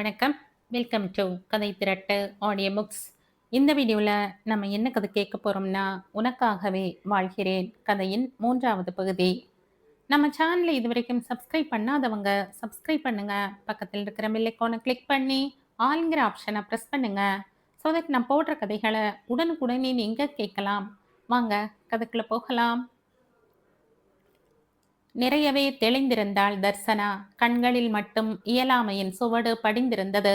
வணக்கம். Welcome to கதை திரட்டு audio books. இந்த வீடியோவில் நம்ம என்ன கதை கேட்க போகிறோம்னா, உனக்காகவே வாழ்கிறேன் கதையின் 3வது பகுதி. நம்ம சேனலை இதுவரைக்கும் சப்ஸ்கிரைப் பண்ணாதவங்க சப்ஸ்கிரைப் பண்ணுங்க. பக்கத்தில் இருக்கிற பெல் ஐகானை கிளிக் பண்ணி ஆல்ங்கிற ஆப்ஷனை ப்ரெஸ் பண்ணுங்க. ஸோ தட் நான் போடுற கதைகளை உடனுக்குடனே நீங்கள் கேட்கலாம். வாங்க கதைக்குள்ள போகலாம். நிறையவே தெளிந்திருந்தாள் தர்சனா. கண்களில் மட்டும் இயலாமையின் சுவடு படிந்திருந்தது.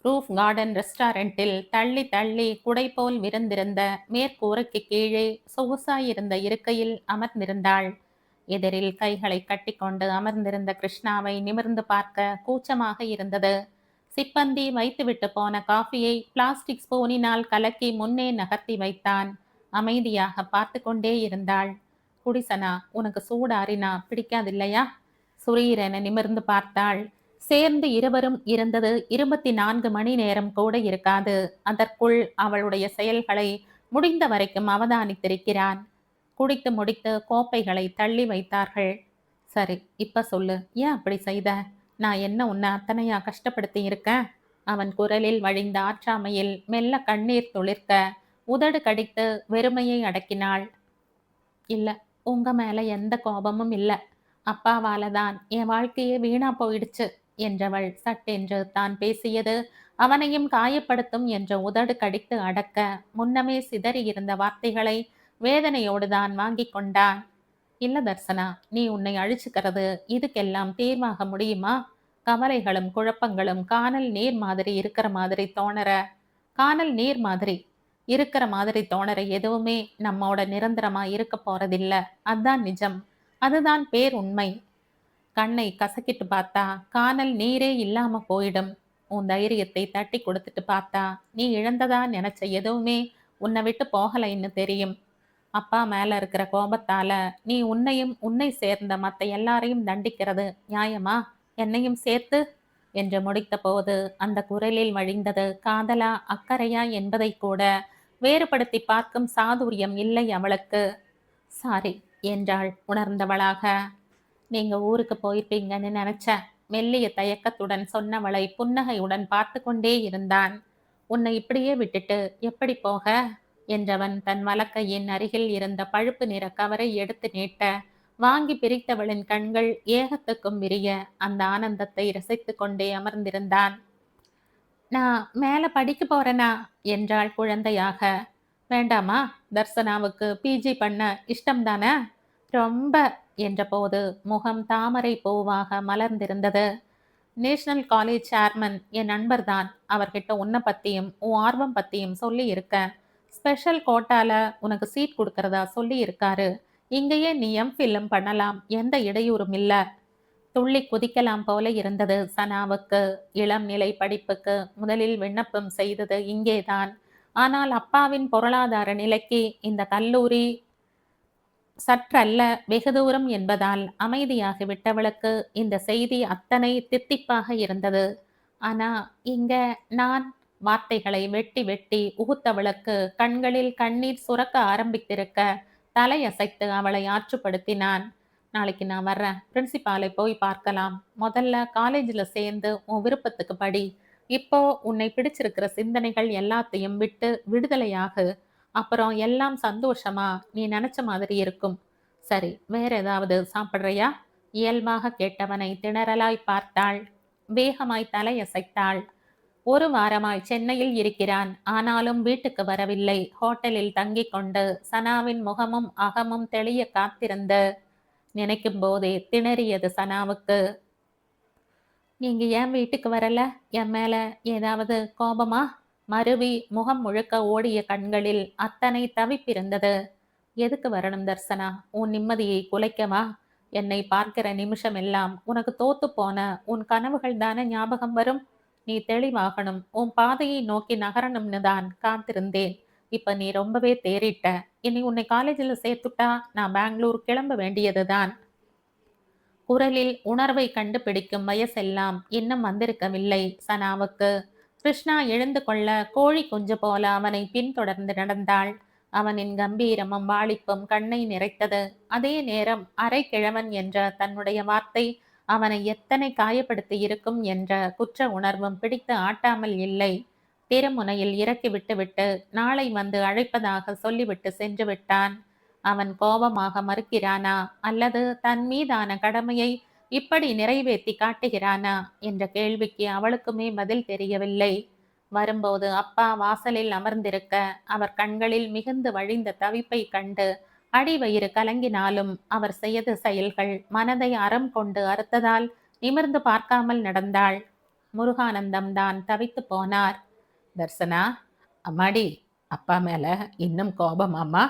ரூஃப் கார்டன் ரெஸ்டாரண்டில் தள்ளி தள்ளி குடை போல் விருந்திருந்த மேற்கூரைக்கு கீழே சொகுசாயிருந்த இருக்கையில் அமர்ந்திருந்தாள். எதிரில் கைகளை கட்டிக்கொண்டு அமர்ந்திருந்த கிருஷ்ணாவை நிமிர்ந்து பார்க்க கூச்சமாக இருந்தது. சிப்பந்தி வைத்துவிட்டு போன காஃபியை பிளாஸ்டிக் ஸ்பூனினால் கலக்கி முன்னே நகர்த்தி வைத்தான். அமைதியாக பார்த்து கொண்டே இருந்தாள். குடிசனா, உனக்கு சூடாறினா பிடிக்காதில்லையா? சுரீரென நிமிர்ந்து பார்த்தாள். சேர்ந்து இருவரும் இருந்தது 24 மணி நேரம் கூட இருக்காது. அதற்குள் அவளுடைய செயல்களை முடிந்த வரைக்கும் அவதானித்திருக்கிறான். குடித்து முடித்து கோப்பைகளை தள்ளி வைத்தார்கள். சரி, இப்ப சொல்லு, ஏன் அப்படி செய்த? நான் என்ன உன்னை அத்தனையா கஷ்டப்படுத்தி இருக்கேன்? அவன் குரலில் வழிந்த ஆற்றாமையில் மெல்ல கண்ணீர் துளிர்க்க உதடு கடித்து வெறுமையை அடக்கினாள். இல்ல, உங்க மேல எந்த கோபமும் இல்ல. அப்பாவால தான் என் வாழ்க்கையே வீணா போயிடுச்சு என்றவள் சட்டென்று தான் பேசியது அவனையும் காயப்படுத்தும் என்ற உதடு கடித்து அடக்க முன்னமே சிதறி இருந்த வார்த்தைகளை வேதனையோடு தான் வாங்கி கொண்டான். இல்ல தர்சனா, நீ உன்னை அழிச்சுக்கிறது இதுக்கெல்லாம் தீர்வாக முடியுமா? கவலைகளும் குழப்பங்களும் காணல் நீர் மாதிரி இருக்கிற மாதிரி தோணற காணல் நீர் மாதிரி இருக்கிற மாதிரி தோணற எதுவுமே நம்மோட நிரந்தரமா இருக்க போறதில்ல. அதுதான் நிஜம். அதுதான் பேர் உண்மை. கண்ணை கசக்கிட்டு பார்த்தா காணல் நீரே இல்லாம போயிடும். உன் தைரியத்தை தட்டி கொடுத்துட்டு பார்த்தா நீ இழந்ததா நினைச்ச எதுவுமே உன்னை விட்டு போகலைன்னு தெரியும். அப்பா மேல இருக்கிற கோபத்தால நீ உன்னையும் உன்னை சேர்ந்த மற்ற எல்லாரையும் தண்டிக்கிறது நியாயமா? என்னையும் சேர்த்து என்று முடித்த போது அந்த குரலில் வழிந்தது காதலா அக்கறையா என்பதை கூட வேறுபடுத்தி பார்க்கும் சாதுரியம் இல்லை அவளுக்கு. சாரி என்றாள் உணர்ந்தவளாக. நீங்க ஊருக்கு போயிருப்பீங்கன்னு நினைச்ச மெல்லிய தயக்கத்துடன் சொன்னவளை புன்னகையுடன் பார்த்து கொண்டே இருந்தான். உன்னை இப்படியே விட்டுட்டு எப்படி போக என்றவன் தன் வலக்கையின் அருகில் இருந்த பழுப்பு நிற கவரை எடுத்து நீட்ட வாங்கி பிரித்தவளின் கண்கள் ஏகத்துக்கும் விரிய அந்த ஆனந்தத்தை ரசித்து கொண்டே அமர்ந்திருந்தான். நான் மேல படிக்க போறேனா என்றாள் குழந்தையாக. வேண்டாமா? தர்சனாவுக்கு பிஜி பண்ண இஷ்டம்தானே? ரொம்ப என்றபோது முகம் தாமரை பூவாக மலர்ந்திருந்தது. நேஷனல் காலேஜ் சேர்மன் என் நண்பர் தான். அவர்கிட்ட உன்னை பத்தியும் உன் ஆர்வம் பத்தியும் சொல்லி இருக்க. ஸ்பெஷல் கோட்டால உனக்கு சீட் கொடுக்கறதா சொல்லி இருக்காரு. இங்கேயே நீ எம்ஃபில்லும் பண்ணலாம், எந்த இடையூறும் இல்ல. துள்ளி குதிக்கலாம் போல இருந்தது சனாவுக்கு. இளம் நிலை படிப்புக்கு முதலில் விண்ணப்பம் செய்தது இங்கேதான். ஆனால் அப்பாவின் பொருளாதார நிலைக்கு இந்த கல்லூரி சற்றல்ல வெகு தூரம் என்பதால் அமைதியாகி விட்டவளுக்கு இந்த செய்தி அத்தனை தித்திப்பாக இருந்தது. ஆனா இங்க நான் வார்த்தைகளை வெட்டி வெட்டி உகுத்தவளுக்கு கண்களில் கண்ணீர் சுரக்க ஆரம்பித்திருக்க தலையசைத்து அவளை ஆற்றுப்படுத்தினான். நாளைக்கு நான் வர்றேன். பிரின்சிபாலை போய் பார்க்கலாம். முதல்ல காலேஜில் சேர்ந்து உன் விருப்பத்துக்கு படி. இப்போ உன்னை பிடிச்சிருக்கிற சிந்தனைகள் எல்லாத்தையும் விட்டு விடுதலையாகு. அப்புறம் எல்லாம் சந்தோஷமா நீ நினைச்ச மாதிரி இருக்கும். சரி, வேற ஏதாவது சாப்பிட்றியா? இயல்பாக கேட்டவனை திணறலாய் பார்த்தாள். வேகமாய் தலையசைத்தாள். 1 வாரமாய் சென்னையில் இருக்கிறான். ஆனாலும் வீட்டுக்கு வரவில்லை. ஹோட்டலில் தங்கிக் கொண்டு சனாவின் முகமும் அகமும் தெளிய காத்திருந்து நினைக்கும் போதே திணறியது சனாவுக்கு. நீங்க ஏன் வீட்டுக்கு வரல? என் மேல ஏதாவது கோபமா? மருவி முகம் முழுக்க ஓடிய கண்களில் அத்தனை தவிப்பிருந்தது. எதுக்கு வரணும் தர்சனா? உன் நிம்மதியை குலைக்கவா? என்னை பார்க்கிற நிமிஷம் எல்லாம் உனக்கு தோத்து போன உன் கனவுகள் தானே ஞாபகம் வரும். நீ தெளிவாகணும், உன் பாதையை நோக்கி நகரணும்னு தான் காத்திருந்தேன். இப்ப நீ ரொம்பவே தேறிட்ட. இனி உன்னை காலேஜில் சேர்த்துட்டா நான் பெங்களூர் கிளம்ப வேண்டியதுதான். குரலில் உணர்வை கண்டுபிடிக்கும் வயசெல்லாம் இன்னும் வந்திருக்கவில்லை சனாவுக்கு. கிருஷ்ணா எழுந்து கொள்ள கோழி குஞ்சு போல அவனை பின்தொடர்ந்து நடந்தாள். அவனின் கம்பீரமும் வாளிப்பும் கண்ணை நிறைத்தது. அதே நேரம் அரை கிழவன் என்ற தன்னுடைய வார்த்தை அவனை எத்தனை காயப்படுத்தி இருக்கும் என்ற குற்ற உணர்வும் பிடித்து ஆட்டாமல் இல்லை. திருமுனையில் இறக்கி விட்டுவிட்டு நாளை வந்து அழைப்பதாக சொல்லிவிட்டு சென்று விட்டான். அவன் கோபமாக மறுக்கிறானா அல்லது தன் மீதான கடமையை இப்படி நிறைவேற்றி காட்டுகிறானா என்ற கேள்விக்கு அவளுக்குமே பதில் தெரியவில்லை. வரும்போது அப்பா வாசலில் அமர்ந்திருக்க அவர் கண்களில் மிகுந்து வழிந்த தவிப்பை கண்டு அடிவயிறு கலங்கினாலும் அவர் செய்த செயல்கள் மனதை அறம் கொண்டு அறுத்ததால் நிமிர்ந்து பார்க்காமல் நடந்தாள். முருகானந்தம் தான் தவித்து போனார். தர்சனா, அம்மாடி, அப்பா மேல இன்னும் கோபமாமா?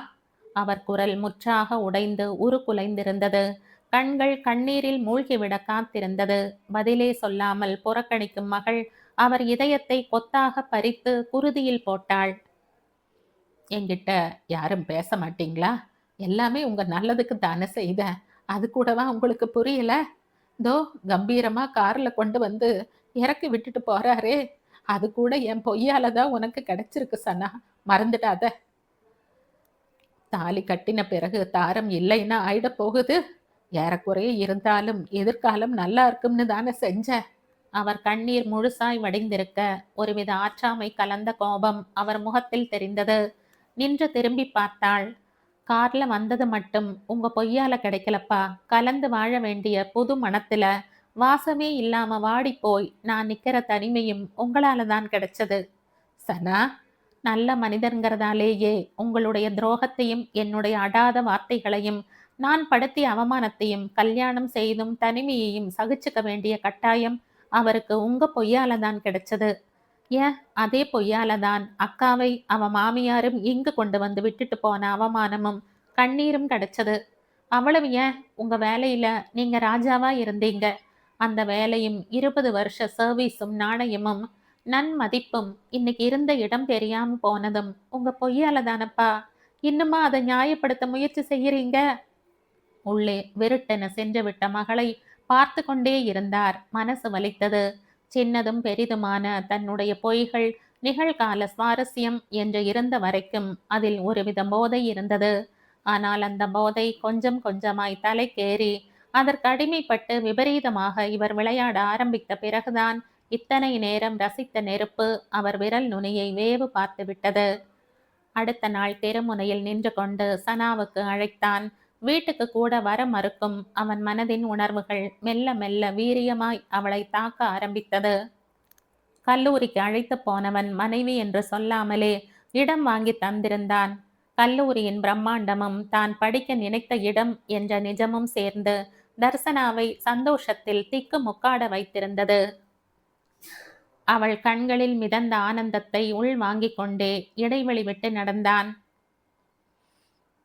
அவர் குரல் முற்றாக உடைந்து உருக்குலைந்திருந்தது. கண்கள் கண்ணீரில் மூழ்கிவிட காத்திருந்தது. பதிலே சொல்லாமல் புறக்கணிக்கும் மகள் அவர் இதயத்தை கொத்தாக பறித்து குருதியில் போட்டாள். என்கிட்ட யாரும் பேச மாட்டீங்களா? எல்லாமே உங்க நல்லதுக்கு தானே செய்தேன். அது கூடவா உங்களுக்கு புரியல? தோ கம்பீரமா கார்ல கொண்டு வந்து இறக்கி விட்டுட்டு போறாரே, அது கூட என் பொய்யால தான் உனக்கு கிடைச்சிருக்கு சனா, மறந்துடாத. தாலி கட்டின பிறகு தாரம் இல்லைன்னா ஆயிட போகுது. ஏறக்குறைய இருந்தாலும் எதிர்காலம் நல்லா இருக்கும்னு தானே செஞ்ச. அவர் கண்ணீர் முழுசாய் வடிந்திருக்க ஒருவித ஆற்றாமை கலந்த கோபம் அவர் முகத்தில் தெரிந்தது. நின்று திரும்பி பார்த்தாள். கார்ல வந்தது மட்டும் உங்க பொய்யால கிடைக்கலப்பா. கலந்து வாழ வேண்டிய புது மனத்துல வாசமே இல்லாம வாடி போய் நான் நிக்கிற தனிமையும் உங்களால தான் கிடைச்சது. சனா, நல்ல மனிதர்ங்கிறதாலேயே உங்களுடைய துரோகத்தையும் என்னுடைய அடாத வார்த்தைகளையும் நான் படுத்திய அவமானத்தையும் கல்யாணம் செய்தும் தனிமையையும் சகிச்சுக்க வேண்டிய கட்டாயம் அவருக்கு உங்க பொய்யால தான் கிடைச்சது. ஏன் அதே பொய்யால தான் அக்காவை அவ மாமியாரும் இங்கு கொண்டு வந்து விட்டுட்டு போன அவமானமும் கண்ணீரும் கிடைச்சது. அவ்வளவு ஏன், உங்க வேலையில நீங்க ராஜாவா இருந்தீங்க. அந்த வேலையும் 20 வருஷ சர்வீஸும் நாணயமும் நன்மதிப்பும் இன்னைக்கு இருந்த இடம் தெரியாம போனதும் உங்க பொய்யால தானப்பா. இன்னுமா அதை நியாயப்படுத்த முயற்சி செய்யறீங்க? உள்ளே வெறுட்டென சென்று விட்ட மகளை பார்த்து கொண்டே இருந்தார். மனசு வலித்தது. சின்னதும் பெரிதுமான தன்னுடைய பொய்கள் நிகழ்கால சுவாரஸ்யம் என்று இருந்த வரைக்கும் அதில் ஒருவித போதை இருந்தது. ஆனால் அந்த போதை கொஞ்சம் கொஞ்சமாய் தலைக்கேறி அதற்கு அடிமைப்பட்டு விபரீதமாக இவர் விளையாட ஆரம்பித்த பிறகுதான் இத்தனை நேரம் ரசித்த நெருப்பு அவர் விரல் நுனியை வேவு பார்த்து விட்டது. அடுத்த நாள் தெருமுனையில் நின்று கொண்டு சனாவுக்கு அழைத்தான். வீட்டுக்கு கூட வர மறுக்கும் அவன் மனதின் உணர்வுகள் மெல்ல மெல்ல வீரியமாய் அவளை தாக்க ஆரம்பித்தது. கல்லூரிக்கு அழைத்து போனவன் மனைவி என்று சொல்லாமலே இடம் வாங்கி தந்திருந்தான். கல்லூரியின் பிரம்மாண்டமும் தான் படிக்க நினைத்த இடம் என்ற நிஜமும் சேர்ந்து தர்சனாவை சந்தோஷத்தில் திக்கு முக்காட வைத்திருந்தது. அவள் கண்களில் மிதந்த ஆனந்தத்தை உள் வாங்கிக் கொண்டே இடைவெளி விட்டு நடந்தான்.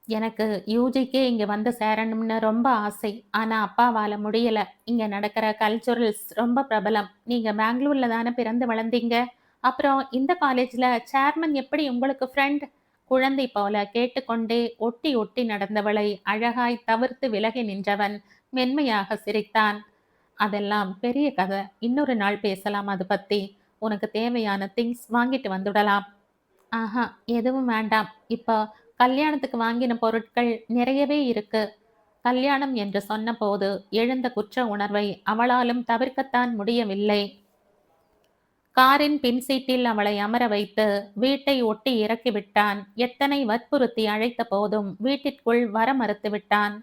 எனக்கு யூஜிக்கே இங்கே வந்து சேரணும்னு ரொம்ப ஆசை. ஆனால் அப்பாவால் முடியலை. இங்கே நடக்கிற கல்ச்சுரல்ஸ் ரொம்ப பிரபலம். நீங்கள் பெங்களூரில் தானே பிறந்து வளர்ந்தீங்க. அப்புறம் இந்த காலேஜில் சேர்மன் எப்படி உங்களுக்கு ஃப்ரெண்ட்? குழந்தை போல கேட்டுக்கொண்டே ஒட்டி ஒட்டி நடந்தவளை அழகாய் தவிர்த்து விலகி நின்றவன் மென்மையாக சிரித்தான். அதெல்லாம் பெரிய கதை. இன்னொரு நாள் பேசலாம் அது பற்றி. உனக்கு தேவையான திங்ஸ் வாங்கிட்டு வந்துடலாம். ஆஹா, எதுவும் வேண்டாம். இப்போ கல்யாணத்துக்கு வாங்கின பொருட்கள் நிறையவே இருக்கு. கல்யாணம் என்று சொன்னபோது எழுந்த குற்ற உணர்வை அவளாலும் தவிர்க்கத்தான் முடியவில்லை. காரின் பின்சீட்டில் அவளை அமர வைத்து வீட்டை ஒட்டி இறக்கிவிட்டான். எத்தனை வற்புறுத்தி அழைத்த போதும் வீட்டிற்குள் வர மறுத்து விட்டான்.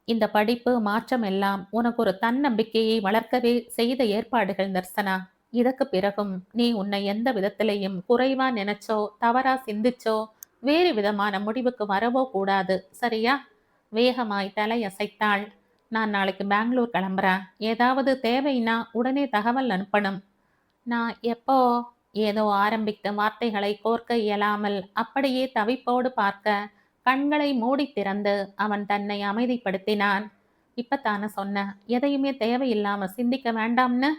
இந்த படிப்பு மாற்றம் எல்லாம் உனக்கு ஒரு தன்னம்பிக்கையை வளர்க்கவே செய்த ஏற்பாடுகள் தர்சனா. இதற்கு பிறகும் நீ உன்னை எந்த விதத்திலையும் குறைவா நினைச்சோ தவறா சிந்திச்சோ வேறு விதமான முடிவுக்கு வரவோ கூடாது, சரியா? வேகமாய் தலையசைத்தாள். நான் நாளைக்கு பெங்களூர் கிளம்புறேன். ஏதாவது தேவைன்னா உடனே தகவல் அனுப்பணும். நான் எப்போ? ஏதோ ஆரம்பித்த வார்த்தைகளை கோர்க்க இயலாமல் அப்படியே தவிப்போடு பார்க்க கண்களை மூடி திறந்து அவன் தன்னை அமைதிப்படுத்தினான். இப்பத்தானே சொன்ன, எதையுமே தேவையில்லாம சிந்திக்க வேண்டாம்னு.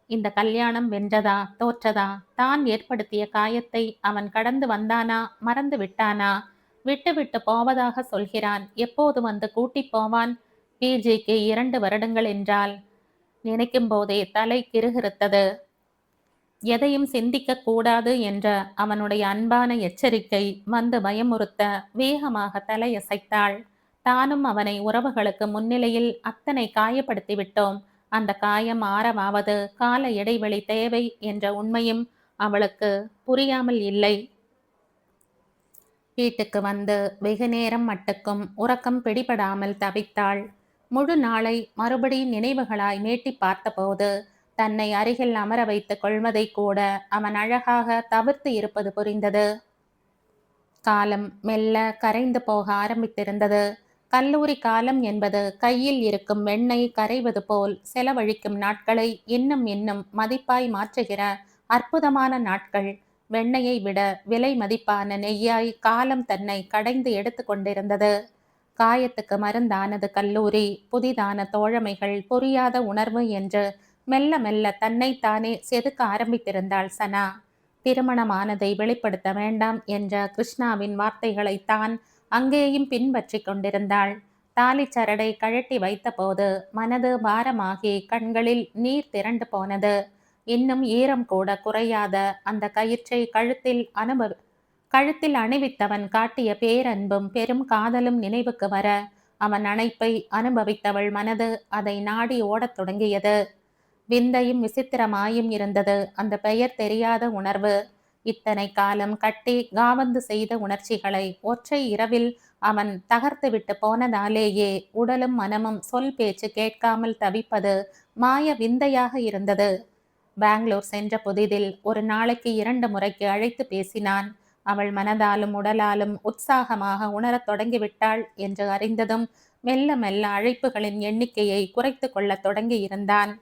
இந்த கல்யாணம் வென்றதா தோற்றதா, தான் ஏற்படுத்திய காயத்தை அவன் கடந்து வந்தானா மறந்து விட்டானா? விட்டு விட்டு போவதாக சொல்கிறான். எப்போது வந்து கூட்டி போவான்? பிஜிக்கு 2 வருடங்கள் என்றால் நினைக்கும் போதே தலை கிறுகிறுத்தது. எதையும் சிந்திக்க கூடாது என்ற அவனுடைய அன்பான எச்சரிக்கை வந்து பயமுறுத்த வேகமாக தலையசைத்தாள். தானும் அவனை உறவுகளுக்கு முன்னிலையில் அத்தனை காயப்படுத்தி விட்டோம். அந்த காயம் ஆறவாவது கால இடைவெளி தேவை என்ற உண்மையும் அவளுக்கு புரியாமல் இல்லை. வீட்டுக்கு வந்து வெகு நேரம் மட்டுக்கும் உறக்கம் பிடிபடாமல் தவித்தாள். முழு நாளை மறுபடி நினைவுகளாய் மீட்டி பார்த்தபோது தன்னை அருகில் அமர வைத்துக் கொள்வதை கூட அவன் அழகாக தவிர்த்து இருப்பது புரிந்தது. காலம் மெல்ல கரைந்து போக ஆரம்பித்திருந்தது. கல்லூரி காலம் என்பது கையில் இருக்கும் வெண்ணெய் கரைவது போல் செலவழிக்கும் நாட்களை இன்னும் இன்னும் மதிப்பாய் மாற்றுகிற அற்புதமான நாட்கள். வெண்ணெயை விட விலை மதிப்பான நெய்யாய் காலம் தன்னை கடைந்து எடுத்து கொண்டிருந்தது. காயத்துக்கு மருந்தானது கல்லூரி. புதிதான தோழமைகள், புரியாத உணர்வு என்று மெல்ல மெல்ல தன்னைத்தானே செதுக்க ஆரம்பித்திருந்தாள் சனா. திருமணமானதை வெளிப்படுத்த வேண்டாம் என்ற கிருஷ்ணாவின் வார்த்தைகளை தான் அங்கேயும் பின்பற்றி கொண்டிருந்தாள். தாலிச்சரடை கழட்டி வைத்த போது மனது பாரமாகி கண்களில் நீர் திரண்டு போனது. இன்னும் ஈரம் கூட குறையாத அந்த கயிற்றை கழுத்தில் அணிவித்தவன் காட்டிய பேரன்பும் பெரும் காதலும் நினைவுக்கு வர அவன் அணைப்பை அனுபவித்தவள் மனது அதை நாடி ஓடத் தொடங்கியது. விந்தையும் விசித்திரமாயும் இருந்தது அந்த பெயர் தெரியாத உணர்வு. இத்தனை காலம் கட்டி காவந்து செய்த உணர்ச்சிகளை ஒற்றை இரவில் அவன் தகர்த்துவிட்டு போனதாலேயே உடலும் மனமும் சொல் பேச்சு கேட்காமல் தவிப்பது மாய விந்தையாக இருந்தது. பெங்களூர் சென்ற புதிதில் ஒரு நாளைக்கு 2 முறைக்கு அழைத்து பேசினான். அவள் மனதாலும் உடலாலும் உற்சாகமாக உணரத் தொடங்கிவிட்டாள் என்று அறிந்ததும் மெல்ல மெல்ல அழைப்புகளின் எண்ணிக்கையை குறைத்து கொள்ள தொடங்கி இருந்தான்.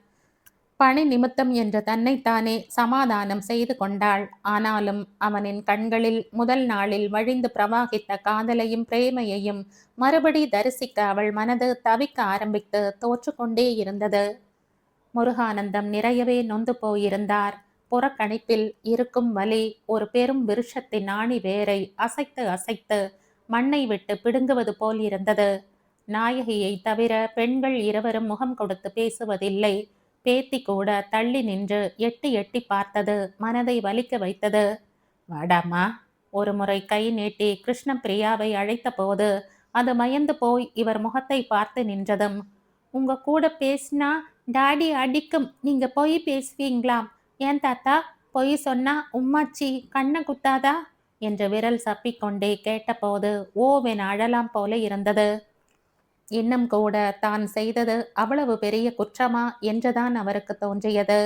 பணி நிமித்தம் என்று தன்னைத்தானே சமாதானம் செய்து கொண்டாள். ஆனாலும் அவனின் கண்களில் முதல் நாளில் வழிந்து பிரவாகித்த காதலையும் பிரேமையையும் மறுபடி தரிசிக்க அவள் மனது தவிக்க ஆரம்பித்து தோற்றுக்கொண்டே இருந்தது. முருகானந்தம் நிறையவே நொந்து போயிருந்தார். புறக்கணிப்பில் இருக்கும் வலி ஒரு பெரும் விருஷத்தின் ஆணி வேரை அசைத்து அசைத்து மண்ணை விட்டு பிடுங்குவது போல் இருந்தது. நாயகியை தவிர பெண்கள் இருவரும் முகம் கொடுத்து பேசுவதில்லை. பேத்தி கூட தள்ளி நின்று எட்டி எட்டி பார்த்தது மனதை வலிக்க வைத்தது. வாடாமா. ஒரு முறை கை நீட்டி கிருஷ்ணபிரியாவை அழைத்த போது அது மயந்து போய் இவர் முகத்தை பார்த்து நின்றதும், உங்க கூட பேசினா டாடி அடிக்கும், நீங்க பொய் பேசுவீங்களாம். ஏன் தாத்தா, பொய் சொன்னா உம்மாச்சி கண்ணை குத்தாதா என்று விரல் சப்பிக்கொண்டே கேட்டபோது ஓவென அழலாம் போல இருந்தது. இன்னும் கூட தான் செய்தது அவ்வளவு பெரிய குற்றமா என்றுதான் அவருக்கு தோன்றியது.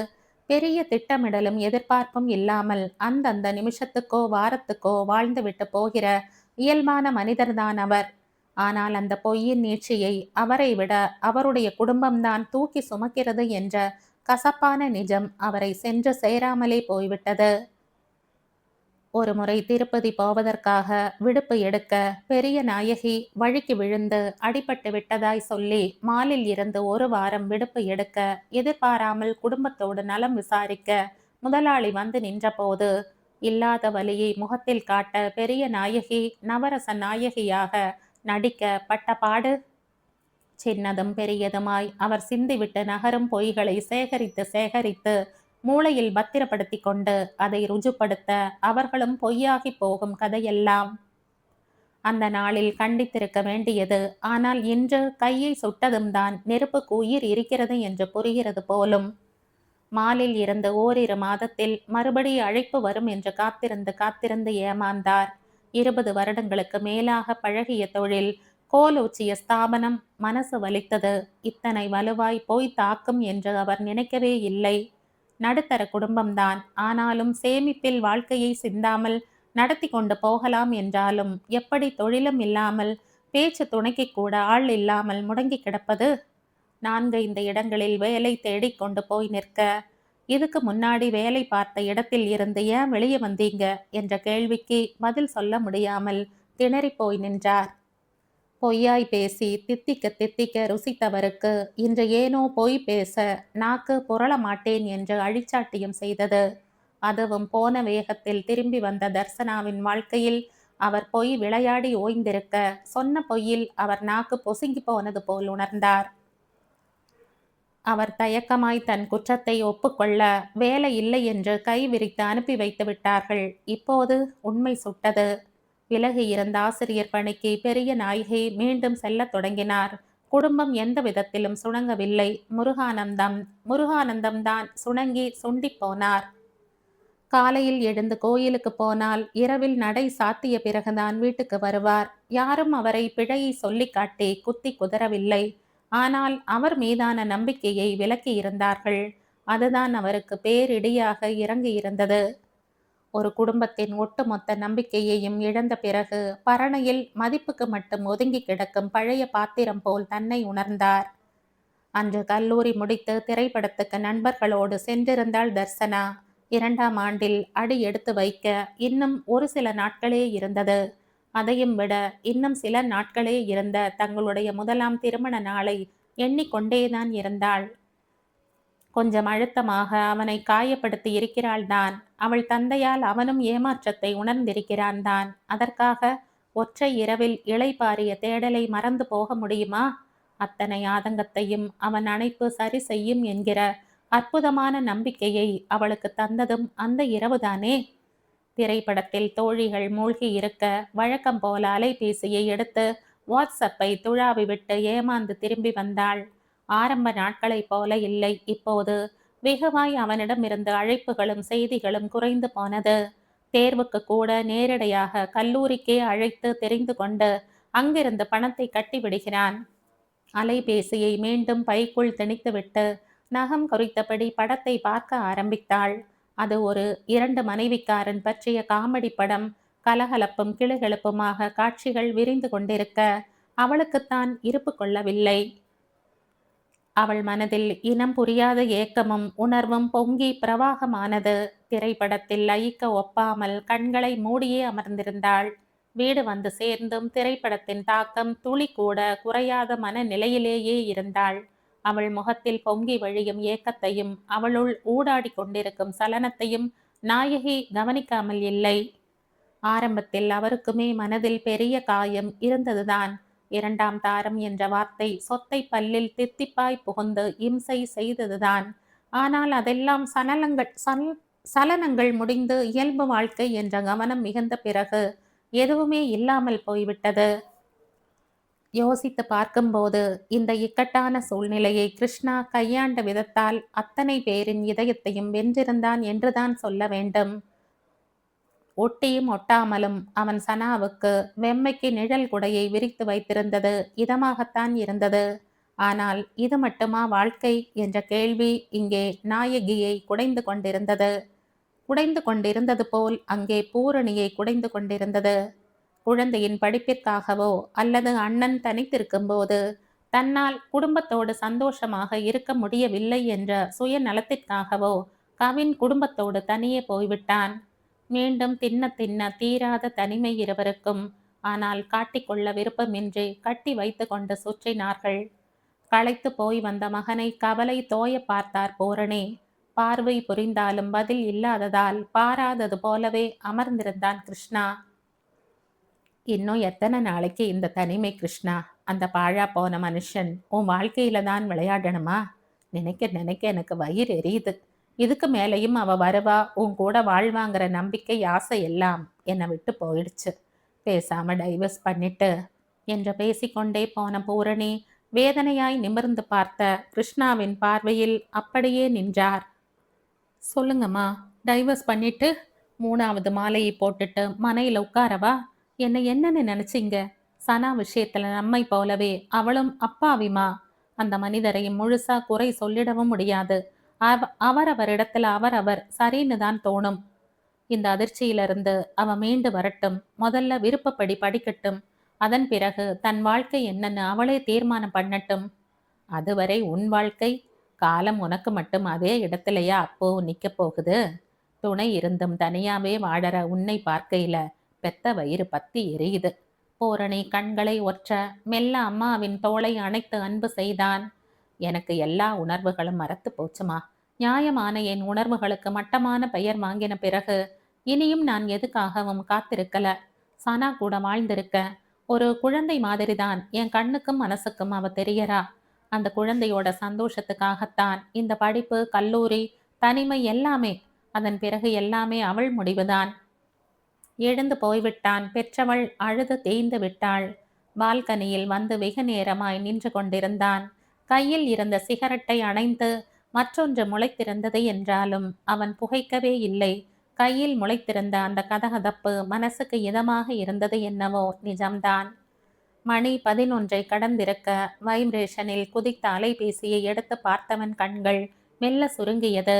பெரிய திட்டமிடலும் எதிர்பார்ப்பும் இல்லாமல் அந்தந்த நிமிஷத்துக்கோ வாரத்துக்கோ வாழ்ந்துவிட்டு போகிற இயல்பான மனிதர்தான் அவர். ஆனால் அந்த பொய்யின் நீட்சியை அவரை விட அவருடைய குடும்பம்தான் தூக்கி சுமக்கிறது என்ற கசப்பான நிஜம் அவரை சென்று சேராமலே போய்விட்டது. ஒரு முறை திருப்பதி போவதற்காக விடுப்பு எடுக்க பெரிய நாயகி வழிக்கு விழுந்து அடிபட்டு விட்டதாய் சொல்லி மாலில் இருந்து 1 வாரம் விடுப்பு எடுக்க எதிர்பாராமல் குடும்பத்தோடு நலம் விசாரிக்க முதலாளி வந்து நின்றபோது இல்லாத வலியை முகத்தில் காட்ட பெரிய நாயகி நவரச நாயகியாக நடிக்க பட்ட பாடு. சின்னதும் பெரியதுமாய் அவர் சிந்திவிட்டு நகரும் பொய்களை சேகரித்து சேகரித்து மூளையில் பத்திரப்படுத்தி கொண்டு அதை ருஜுப்படுத்த அவர்களும் பொய்யாகி போகும் கதையெல்லாம் அந்த நாளில் கண்டித்திருக்க வேண்டியது. ஆனால் இன்று கையை சுட்டதும் தான் நெருப்புக்கு உயிர் இருக்கிறது என்று புரிகிறது போலும். மாலில் இருந்து ஓரிரு மாதத்தில் மறுபடி அழைப்பு வரும் என்று காத்திருந்து காத்திருந்து ஏமாந்தார். 20 வருடங்களுக்கு மேலாக பழகிய தொழில், கோலோச்சிய ஸ்தாபனம் மனசு வலித்தது. இத்தனை வலுவாய் போய் தாக்கும் என்று அவர் நினைக்கவே இல்லை. நடுத்தர குடும்பம்தான். ஆனாலும் சேமிப்பில் வாழ்க்கையை சிந்தாமல் நடத்தி கொண்டு போகலாம் என்றாலும் எப்படி தொழிலும் இல்லாமல் பேச்சு துணைக்கு கூட ஆள் இல்லாமல் முடங்கி கிடப்பது? 4-5 இடங்களில் வேலை தேடிக்கொண்டு போய் நிற்க, இதுக்கு முன்னாடி வேலை பார்த்த இடத்தில் இருந்து ஏன் வெளியே வந்தீங்க என்ற கேள்விக்கு பதில் சொல்ல முடியாமல் திணறி போய் நின்றார். பொய்யாய் பேசி தித்திக்க தித்திக்க ருசித்தவருக்கு இன்று ஏனோ பொய் பேச நாக்கு புரள மாட்டேன் என்று அழிச்சாட்டியம் செய்தது. அதுவும் போன வேகத்தில் திரும்பி வந்த தர்சனாவின் வாழ்க்கையில் அவர் பொய் விளையாடி ஓய்ந்திருக்க சொன்ன பொய்யில் அவர் நாக்கு பொசுங்கி போனது போல் உணர்ந்தார். அவர் தயக்கமாய் தன் குற்றத்தை ஒப்புக்கொள்ள வேலை இல்லை என்று கை விரித்து அனுப்பி வைத்து விட்டார்கள். இப்போது உண்மை சுட்டது. விலகி இருந்த ஆசிரியர் பணிக்கு பெரிய நாயகி மீண்டும் செல்லத் தொடங்கினார். குடும்பம் எந்த விதத்திலும் சுணங்கவில்லை. முருகானந்தம் தான் சுணங்கி சுண்டிப் போனார். காலையில் எழுந்து கோயிலுக்கு போனால் இரவில் நடை சாத்திய பிறகுதான் வீட்டுக்கு வருவார். யாரும் அவரை பிழையை சொல்லிக் காட்டி குத்தி குதறவில்லை. ஆனால் அவர் மீதான நம்பிக்கையை விலக்கி இருந்தார்கள். அதுதான் அவருக்கு பேரிடியாக இறங்கியிருந்தது. ஒரு குடும்பத்தின் ஒட்டுமொத்த நம்பிக்கையையும் இழந்த பிறகு பரணையில் மதிப்புக்கு மட்டும் ஒதுங்கி கிடக்கும் பழைய பாத்திரம் போல் தன்னை உணர்ந்தார். அன்று கல்லூரி முடித்து திரைப்படத்துக்கு நண்பர்களோடு சென்றிருந்தாள் தர்சனா. 2ஆம் ஆண்டில் அடி எடுத்து வைக்க இன்னும் ஒரு சில நாட்களே இருந்தது. அதையும் விட இன்னும் சில நாட்களே இருந்த தங்களுடைய முதலாம் திருமண நாளை எண்ணிக்கொண்டேதான் இருந்தாள். கொஞ்சம் அழுத்தமாக அவனை காயப்படுத்தி இருக்கிறாள்தான். அவள் தந்தையால் அவனும் ஏமாற்றத்தை உணர்ந்திருக்கிறான் தான். அதற்காக ஒற்றை இரவில் இளைப்பாறிய தேடலை மறந்து போக முடியுமா? அத்தனை ஆதங்கத்தையும் அவன் அணைப்பு சரி செய்யும் என்கிற அற்புதமான நம்பிக்கையை அவளுக்கு தந்ததும் அந்த இரவுதானே. திரைப்படத்தில் தோழிகள் மூழ்கி இருக்க வழக்கம் போல அலைபேசியை எடுத்து வாட்ஸ்அப்பை துழாவி விட்டு ஏமாந்து திரும்பி வந்தாள். ஆரம்ப நாட்களைப் போல இல்லை இப்போது. வெகுவாய் அவனிடமிருந்து அழைப்புகளும் செய்திகளும் குறைந்து போனது. தேர்வுக்கு கூட நேரடியாக கல்லூரிக்கே அழைத்து தெரிந்து கொண்டு அங்கிருந்து பணத்தை கட்டி விடுகிறான். அலைபேசியை மீண்டும் பைக்குள் திணித்துவிட்டு நகம் குறித்தபடி படத்தை பார்க்க ஆரம்பித்தாள். அது ஒரு 2 மனைவிக்காரன் பற்றிய காமெடி படம். கலகலப்பும் கிளுகிழப்புமாக காட்சிகள் விரிந்து கொண்டிருக்க அவளுக்குத்தான் இருப்பு கொள்ளவில்லை. அவள் மனதில் இனம் புரியாத ஏக்கமும் உணர்வும் பொங்கி பிரவாகமானது. திரைப்படத்தில் லயிக்க ஒப்பாமல் கண்களை மூடியே அமர்ந்திருந்தாள். வீடு வந்து சேர்ந்தும் திரைப்படத்தின் தாக்கம் துளி கூட குறையாத மனநிலையிலேயே இருந்தாள். அவள் முகத்தில் பொங்கி வழியும் ஏக்கத்தையும் அவளுள் ஊடாடி கொண்டிருக்கும் சலனத்தையும் நாயகி கவனிக்காமல் இல்லை. ஆரம்பத்தில் அவருக்குமே மனதில் பெரிய காயம் இருந்ததுதான். 2ஆம் தாரம் என்ற வார்த்தை சொத்தை பல்லில் தித்திப்பாய் புகுந்து இம்சை செய்ததுதான். ஆனால் அதெல்லாம் சலனங்கள் முடிந்து இயல்பு வாழ்க்கை என்ற கவனம் மிகுந்த பிறகு எதுவுமே இல்லாமல் போய்விட்டது. யோசித்து பார்க்கும்போது இந்த இக்கட்டான சூழ்நிலையை கிருஷ்ணா கையாண்ட விதத்தால் அத்தனை பேரின் இதயத்தையும் வென்றிருந்தான் என்றுதான் சொல்ல வேண்டும். ஒட்டியும் ஒட்டாமலும் அவன் சனாவுக்கு வெம்மைக்கு நிழல் குடையை விரித்து வைத்திருந்தது இதமாகத்தான் இருந்தது. ஆனால் இது மட்டுமா வாழ்க்கை என்ற கேள்வி இங்கே நாயகியை குடைந்து கொண்டிருந்தது போல் அங்கே பூரணியை குடைந்து கொண்டிருந்தது. குழந்தையின் படிப்பிற்காகவோ அல்லது அண்ணன் தனித்திருக்கும் போது தன்னால் குடும்பத்தோடு சந்தோஷமாக இருக்க முடியவில்லை என்ற சுயநலத்திற்காகவோ கவின் குடும்பத்தோடு தனியே போய்விட்டான். மீண்டும் தின்ன தின்ன தீராத தனிமை இருவருக்கும். ஆனால் காட்டிக்கொள்ள விருப்பமின்றி கட்டி வைத்து கொண்டு சுற்றினார்கள். களைத்து போய் வந்த மகனை கவலை தோய பார்த்தார் பூரணி. பார்வை புரிந்தாலும் பதில் இல்லாததால் பாராதது போலவே அமர்ந்திருந்தான் கிருஷ்ணா. இன்னும் எத்தனை நாளைக்கு இந்த தனிமை கிருஷ்ணா? அந்த பாழா போன மனுஷன் உன் வாழ்க்கையில தான் விளையாடணுமா? நினைக்க நினைக்க எனக்கு வயிறு எரியுது. இதுக்கு மேலேயும் அவ வருவா, உன் கூட வாழ்வாங்கிற நம்பிக்கை ஆசை எல்லாம் என்னை விட்டு போயிடுச்சு. பேசாம டைவர்ஸ் பண்ணிட்டு என்று பேசிக்கொண்டே போன பூரணி வேதனையாய் நிமிர்ந்து பார்த்த கிருஷ்ணாவின் பார்வையில் அப்படியே நின்றார். சொல்லுங்கம்மா, டைவர்ஸ் பண்ணிட்டு 3வது மாலையை போட்டுட்டு மனையில உட்காரவா? என்னை என்னன்னு நினைச்சிங்க? சனா விஷயத்துல நம்மை போலவே அவளும் அப்பாவிமா. அந்த மனிதரை முழுசா குறை சொல்லிடவும் முடியாது. அவரவரிடத்துல அவரவர் சரின்னு தான் தோணும். இந்த அதிர்ச்சியிலிருந்து அவ மீண்டு வரட்டும். முதல்ல விருப்பப்படி படிக்கட்டும். அதன் பிறகு தன் வாழ்க்கை என்னன்னு அவளே தீர்மானம் பண்ணட்டும். அதுவரை உன் வாழ்க்கை காலம் உனக்கு மட்டும் அதே இடத்துலயா அப்போ நிக்க போகுது? துணை இருந்தும் தனியாவே வாழற உன்னை பார்க்கையில பெத்த வயிறு பத்தி எரியுது. பூரணி கண்களை ஒற்ற மெல்ல அம்மாவின் தோளை அணைத்து அன்பு செய்தான். எனக்கு எல்லா உணர்வுகளும் மறத்து போச்சுமா. நியாயமான என் உணர்வுகளுக்கு மட்டமான பெயர் வாங்கின பிறகு இனியும் நான் எதுக்காகவும் காத்திருக்கல. சனா கூட வாழ்ந்திருக்க. ஒரு குழந்தை மாதிரிதான் என் கண்ணுக்கும் மனசுக்கும் அவ தெரியறா. அந்த குழந்தையோட சந்தோஷத்துக்காகத்தான் இந்த படிப்பு, கல்லூரி, தனிமை எல்லாமே. அதன் பிறகு எல்லாமே அவள் முடிவுதான். எழுந்து போய்விட்டான். பெற்றவள் அழுது தேய்ந்து விட்டாள். பால்கனியில் வந்து வெகு நேரமாய் நின்று கொண்டிருந்தான். கையில் இருந்த சிகரெட்டை அணைந்து மற்றொன்று முளைத்திருந்தது என்றாலும் அவன் புகைக்கவே இல்லை. கையில் முளைத்திருந்த அந்த கதகதப்பு மனசுக்கு இதமாக இருந்தது என்னவோ நிஜம்தான். மணி 11 கடந்திருக்க வைப்ரேஷனில் குதித்த அலைபேசியை எடுத்து பார்த்தவன் கண்கள் மெல்ல சுருங்கியது.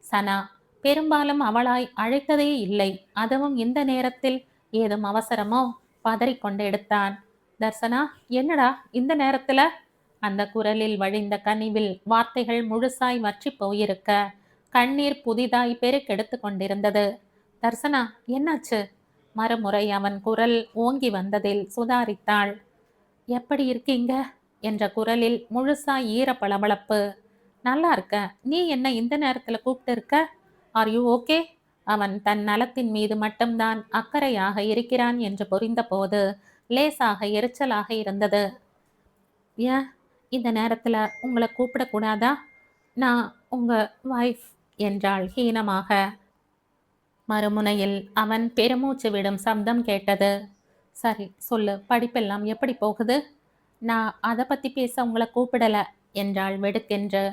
சனா. பெரும்பாலும் அவளாய் அழைத்ததே இல்லை. அதுவும் இந்த நேரத்தில் ஏதும் அவசரமோ? பதறிக்கொண்டு எடுத்தான். தர்சனா, என்னடா இந்த நேரத்துல? அந்த குரலில் வழிந்த கனிவில் வார்த்தைகள் முழுசாய் வற்றி போயிருக்க கண்ணீர் புதிதாய் பெருக்கெடுத்து கொண்டிருந்தது. தர்சனா, என்னாச்சு? மறுமுறை அவன் குரல் ஓங்கி வந்ததில் சுதாரித்தாள். எப்படி இருக்கீங்க என்ற குரலில் முழுசாய் ஈர பளபளப்பு. நல்லா இருக்க. நீ என்ன இந்த நேரத்துல கூப்பிட்டு இருக்க? Are you okay? அவன் தன் நலத்தின் மீது மட்டும்தான் அக்கறையாக இருக்கிறான் என்று புரிந்த போது லேசாக எரிச்சலாக இருந்தது. ஏன் இந்த நேரத்துல உங்களை கூப்பிடக்கூடாதா? நான் உங்க வைஃப் என்றாள் ஹீனமாக. மறுமுனையில் அவன் பெருமூச்சு விடும் சப்தம் கேட்டது. சரி சொல்லு, படிப்பெல்லாம் எப்படி போகுது? நான் அதை பத்தி பேச உங்களை கூப்பிடல என்றாள் வெடுக்கென்று.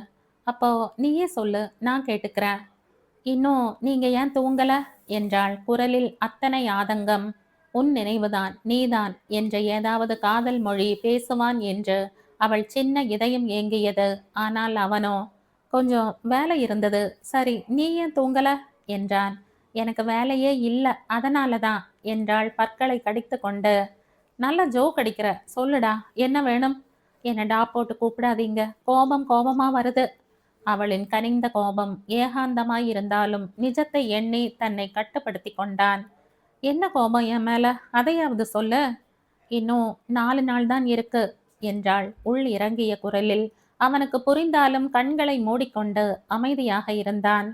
அப்போ நீயே சொல்லு, நான் கேட்டுக்கிறேன். இன்னும் நீங்க ஏன் தூங்கல என்றாள் குரலில் அத்தனை ஆதங்கம். உன் நினைவுதான், நீதான் என்று ஏதாவது காதல் மொழி பேசுவான் என்று அவள் சின்ன இதயம் ஏங்கியது. ஆனால் அவனோ, கொஞ்சம் வேலை இருந்தது. சரி, நீ ஏன் தூங்கல என்றான். எனக்கு வேலையே இல்லை, அதனால தான் என்றாள் பற்களை கடித்து கொண்டு. நல்லா ஜோக் அடிக்கிற, சொல்லுடா, என்ன வேணும்? என்னை டா போட்டு கூப்பிடாதீங்க, கோபம் கோபமா வருது. அவளின் கனிந்த கோபம் ஏகாந்தமாய் இருந்தாலும் நிஜத்தை எண்ணி தன்னை கட்டுப்படுத்தி கொண்டான். என்ன கோபம் என் மேல? அதையாவது சொல்லு. இன்னும் 4 நாள் தான் இருக்கு என்றாள் உள் இறங்கிய குரலில். அவனுக்கு புரிந்தாலும் கண்களை மூடிக்கொண்டு அமைதியாக இருந்தான்.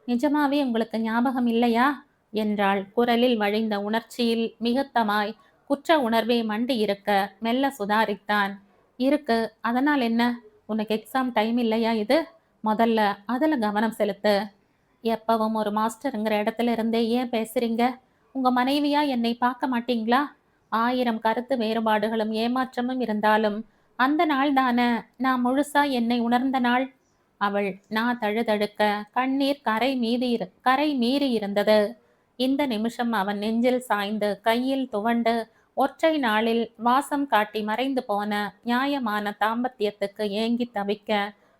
நிஜமாவே உங்களுக்கு ஞாபகம் இல்லையா என்றாள் குரலில் வழிந்த உணர்ச்சியில் மிகுத்தமாய். குற்ற உணர்வே மண்டி இருக்க மெல்ல சுதாரித்தான். இருக்கு, அதனால் என்ன? உனக்கு எக்ஸாம் டைம் இல்லையா இது? முதல்ல அதில் கவனம் செலுத்து. எப்பவும் ஒரு மாஸ்டருங்கிற இடத்துல இருந்தே ஏன் பேசுறீங்க? உங்க மனைவியா என்னை பார்க்க மாட்டீங்களா? 1000 கருத்து வேறுபாடுகளும் ஏமாற்றமும் இருந்தாலும் அந்த நாள் தானே நான் முழுசா என்னை உணர்ந்த நாள். அவள் நான் தழுதழுக்க கண்ணீர் கரை மீறி இருந்தது. இந்த நிமிஷம் அவன் நெஞ்சில் சாய்ந்து கையில் துவண்டு ஒற்றை நாளில் வாசம் காட்டி மறைந்து போன நியாயமான தாம்பத்தியத்துக்கு ஏங்கி தவிக்க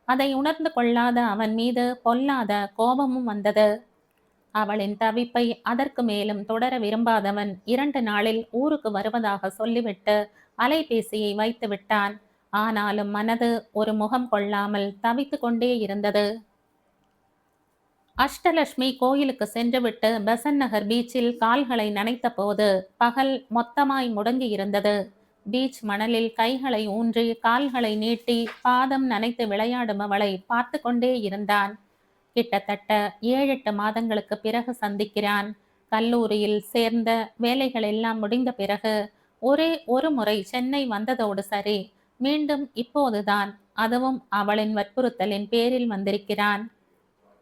அதை உணர்ந்து கொள்ளாத அவன் மீது பொல்லாத கோபமும் வந்தது. அவளின் தவிப்பை அதற்கு மேலும் தொடர விரும்பாதவன் 2 நாளில் ஊருக்கு வருவதாக சொல்லிவிட்டு அலைபேசியை வைத்து விட்டான். ஆனாலும் மனது ஒரு முகம் கொள்ளாமல் தவித்து கொண்டே இருந்தது. அஷ்டலட்சுமி கோயிலுக்கு சென்றுவிட்டு பெசன்ட் நகர் பீச்சில் கால்களை நனைத்த போது பகல் மொத்தமாய் முடங்கி இருந்தது. பீச் மணலில் கைகளை ஊன்றி கால்களை நீட்டி பாதம் நனைத்து விளையாடும் அவளை பார்த்து கொண்டே இருந்தான். கிட்டத்தட்ட 7-8 மாதங்களுக்கு பிறகு சந்திக்கிறான். கல்லூரியில் சேர்ந்த வேலைகள் எல்லாம் முடிந்த பிறகு ஒரே ஒரு முறை சென்னை வந்ததோடு சரி, மீண்டும் இப்போதுதான், அதுவும் அவளின் வற்புறுத்தலின் பேரில் வந்திருக்கிறான்.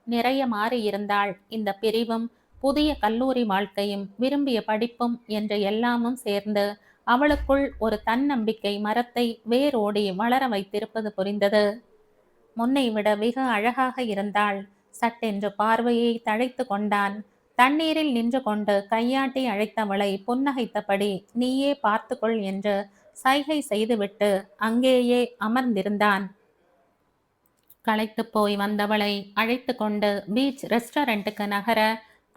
நிறைய மாறி இருந்தாள். இந்த பிரிவும் புதிய கல்லூரி வாழ்க்கையும் விரும்பிய படிப்பும் என்ற எல்லாமும் சேர்ந்து அவளுக்குள் ஒரு தன்னம்பிக்கை மரத்தை வேரோடி வளர வைத்திருப்பது புரிந்தது. முன்னை விட வெகு அழகாக இருந்தாள். சட்டென்று பார்வையை தழைத்து கொண்டான். தண்ணீரில் நின்று கொண்டு கையாட்டி அழைத்தவளை புன்னகைத்தபடி நீயே பார்த்துக்கொள் என்று சைகை செய்துவிட்டு அங்கேயே அமர்ந்திருந்தான். களைத்து போய் வந்தவளை அழைத்து கொண்டு பீச் ரெஸ்டாரண்ட்டுக்கு நகர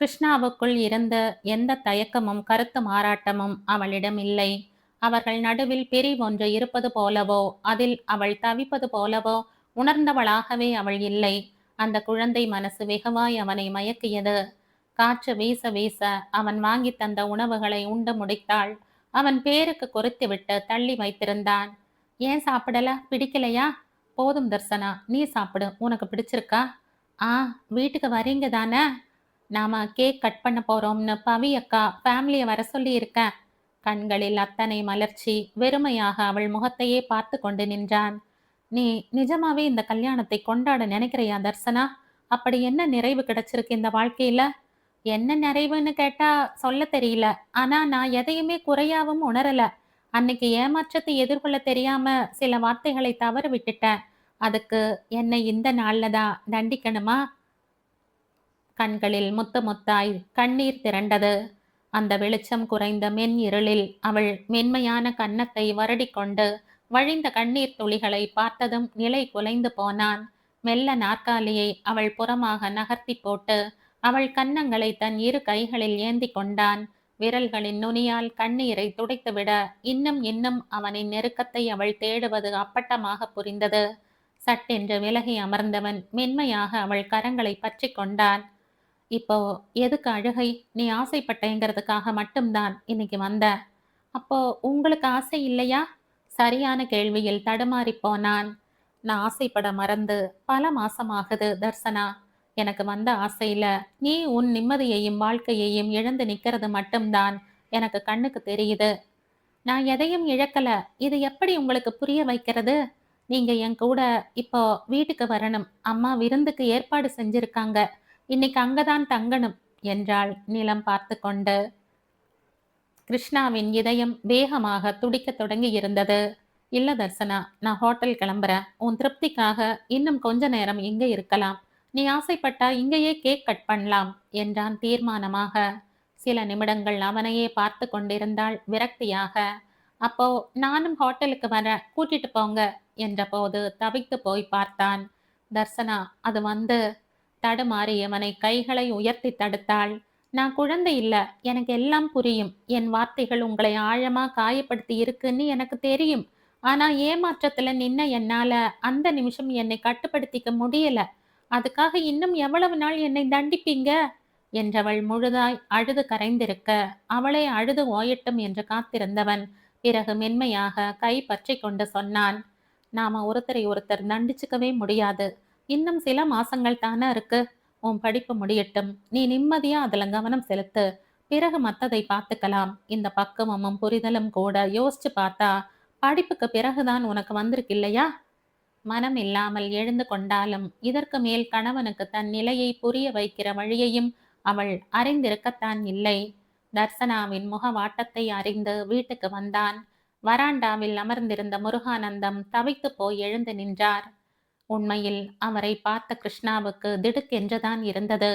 கிருஷ்ணாவுக்குள் இருந்த எந்த தயக்கமும் கருத்து மாறாட்டமும் அவளிடம் இல்லை. அவர்கள் நடுவில் பிரிவொன்று இருப்பது போலவோ அதில் அவள் தவிப்பது போலவோ உணர்ந்தவளாகவே அவள் இல்லை. அந்த குழந்தை மனசு வெகுவாய் அவனை மயக்கியது. காற்று வீச வீச அவன் வாங்கி தந்த உணவுகளை உண்டு முடித்தாள். அவன் பேருக்கு குறித்துவிட்டு தள்ளி வைத்திருந்தான். ஏன் சாப்பிடல? பிடிக்கலையா? போதும் தர்சனா, நீ சாப்பிடு, உனக்கு பிடிச்சிருக்கா? ஆ, வீட்டுக்கு வரீங்க தானே? நாம கேக் கட் பண்ண போறோம்னு பவி அக்கா ஃபேமிலியை வர சொல்லி இருக்கேன். கண்களில் அத்தனை மலர்ச்சி. வெறுமையாக அவள் முகத்தையே பார்த்து கொண்டு நின்றான். நீ நிஜமாவே இந்த கல்யாணத்தை கொண்டாட நினைக்கிறையா தர்சனா? அப்படி என்ன நிறைவு கிடைச்சிருக்கு இந்த வாழ்க்கையில? என்ன நிறைவுன்னு கேட்டா சொல்ல தெரியல. ஆனா நான் எதையுமே குறையாவும் உணரல. அன்னைக்கு ஏமாற்றத்தை எதிர்கொள்ள தெரியாம சில வார்த்தைகளை தவற விட்டுட்டேன். அதுக்கு என்னை இந்த நாள்ல தான் தண்டிக்கணுமா? கண்களில் முத்து முத்தாய் கண்ணீர் திரண்டது. அந்த வெளிச்சம் குறைந்த மென் இருளில் அவள் மென்மையான கன்னத்தை வருடிக்கொண்டு வழிந்த கண்ணீர் துளிகளை பார்த்ததும் நிலை குலைந்து போனான். மெல்ல நாற்காலியை அவள் புறமாக நகர்த்தி போட்டு அவள் கன்னங்களை தன் இரு கைகளில் ஏந்தி கொண்டான். விரல்களின் நுனியால் கண்ணீரை துடைத்துவிட இன்னும் இன்னும் அவனின் நெருக்கத்தை அவள் தேடுவது அப்பட்டமாக புரிந்தது. சட்டென்று விலகி அமர்ந்தவன் மென்மையாக அவள் கரங்களை பற்றி கொண்டான். இப்போ எதுக்கு அழுகை? நீ ஆசைப்பட்டேங்கிறதுக்காக மட்டும்தான் இன்னைக்கு வந்த. அப்போ உங்களுக்கு ஆசை இல்லையா? சரியான கேள்வியில் தடுமாறிப் போனான். நான் ஆசைப்பட மறந்து பல மாசமாகுது தர்சனா. எனக்கு வந்த ஆசையில நீ உன் நிம்மதியையும் வாழ்க்கையையும் இழந்து நிக்கிறது மட்டும்தான் எனக்கு கண்ணுக்கு தெரியுது. நான் எதையும் இழக்கல. இது எப்படி உங்களுக்கு புரிய வைக்கிறது? நீங்க என் கூட இப்போ வீட்டுக்கு வரணும். அம்மா விருந்துக்கு ஏற்பாடு செஞ்சிருக்காங்க. இன்னைக்கு அங்கதான் தங்கணும் என்றாள் நிலம் பார்த்து கொண்டு. கிருஷ்ணாவின் இதயம் வேகமாக துடிக்கத் தொடங்கி இருந்தது. இல்ல தர்சனா, நான் ஹோட்டல் கிளம்புறேன். உன் திருப்திக்காக இன்னும் கொஞ்ச நேரம் இங்க இருக்கலாம். நீ ஆசைப்பட்டா இங்கேயே கேக் கட் பண்ணலாம் என்றான் தீர்மானமாக. சில நிமிடங்கள் அவனையே பார்த்து கொண்டிருந்தாள் விரக்தியாக. அப்போ நானும் ஹோட்டலுக்கு வரேன், கூட்டிட்டு போங்க என்றபோது தவித்து போய் பார்த்தான். தர்சனா, அது வந்து தடுமாறியவனை கைகளை உயர்த்தி தடுத்தாள். நான் குழந்தை இல்ல, எனக்கு எல்லாம் புரியும். என் வார்த்தைகள் உங்களை ஆழமா காயப்படுத்தி இருக்குன்னு எனக்கு தெரியும். ஆனா ஏமாற்றத்துல நின்ன என்னால அந்த நிமிஷம் என்னை கட்டுப்படுத்திக்க முடியல. அதுக்காக இன்னும் எவ்வளவு நாள் என்னை தண்டிப்பீங்க என்றவள் முழுதாய் அழுது கரைந்திருக்க அவளை அழுது ஓயட்டும் என்று காத்திருந்தவன் பிறகு மென்மையாக கை பற்றி கொண்டு சொன்னான். நாம ஒருத்தரை ஒருத்தர் தண்டிச்சுக்கவே முடியாது. இன்னும் சில மாசங்கள் தானே இருக்கு. உன் படிப்பு முடியட்டும். நீ நிம்மதியா அதுல கவனம் செலுத்து. பிறகு மத்ததை பார்த்துக்கலாம். இந்த பக்குவமும் புரிதலும் கூட யோசிச்சு பார்த்தா படிப்புக்கு பிறகுதான் உனக்கு வந்திருக்கு இல்லையா? மனம் இல்லாமல் எழுந்து கொண்டாலும் இதற்கு மேல் கணவனுக்கு தன் நிலையை புரிய வைக்கிற வழியையும் அவள் அறிந்திருக்கத்தான் இல்லை. தர்சனாவின் முகவாட்டத்தை அறிந்து வீட்டுக்கு வந்தான். வராண்டாவில் அமர்ந்திருந்த முருகானந்தம் தவித்து போய் எழுந்து நின்றார். உண்மையில் அவரை பார்த்த கிருஷ்ணாவுக்கு திடுக்கென்றுதான் இருந்தது.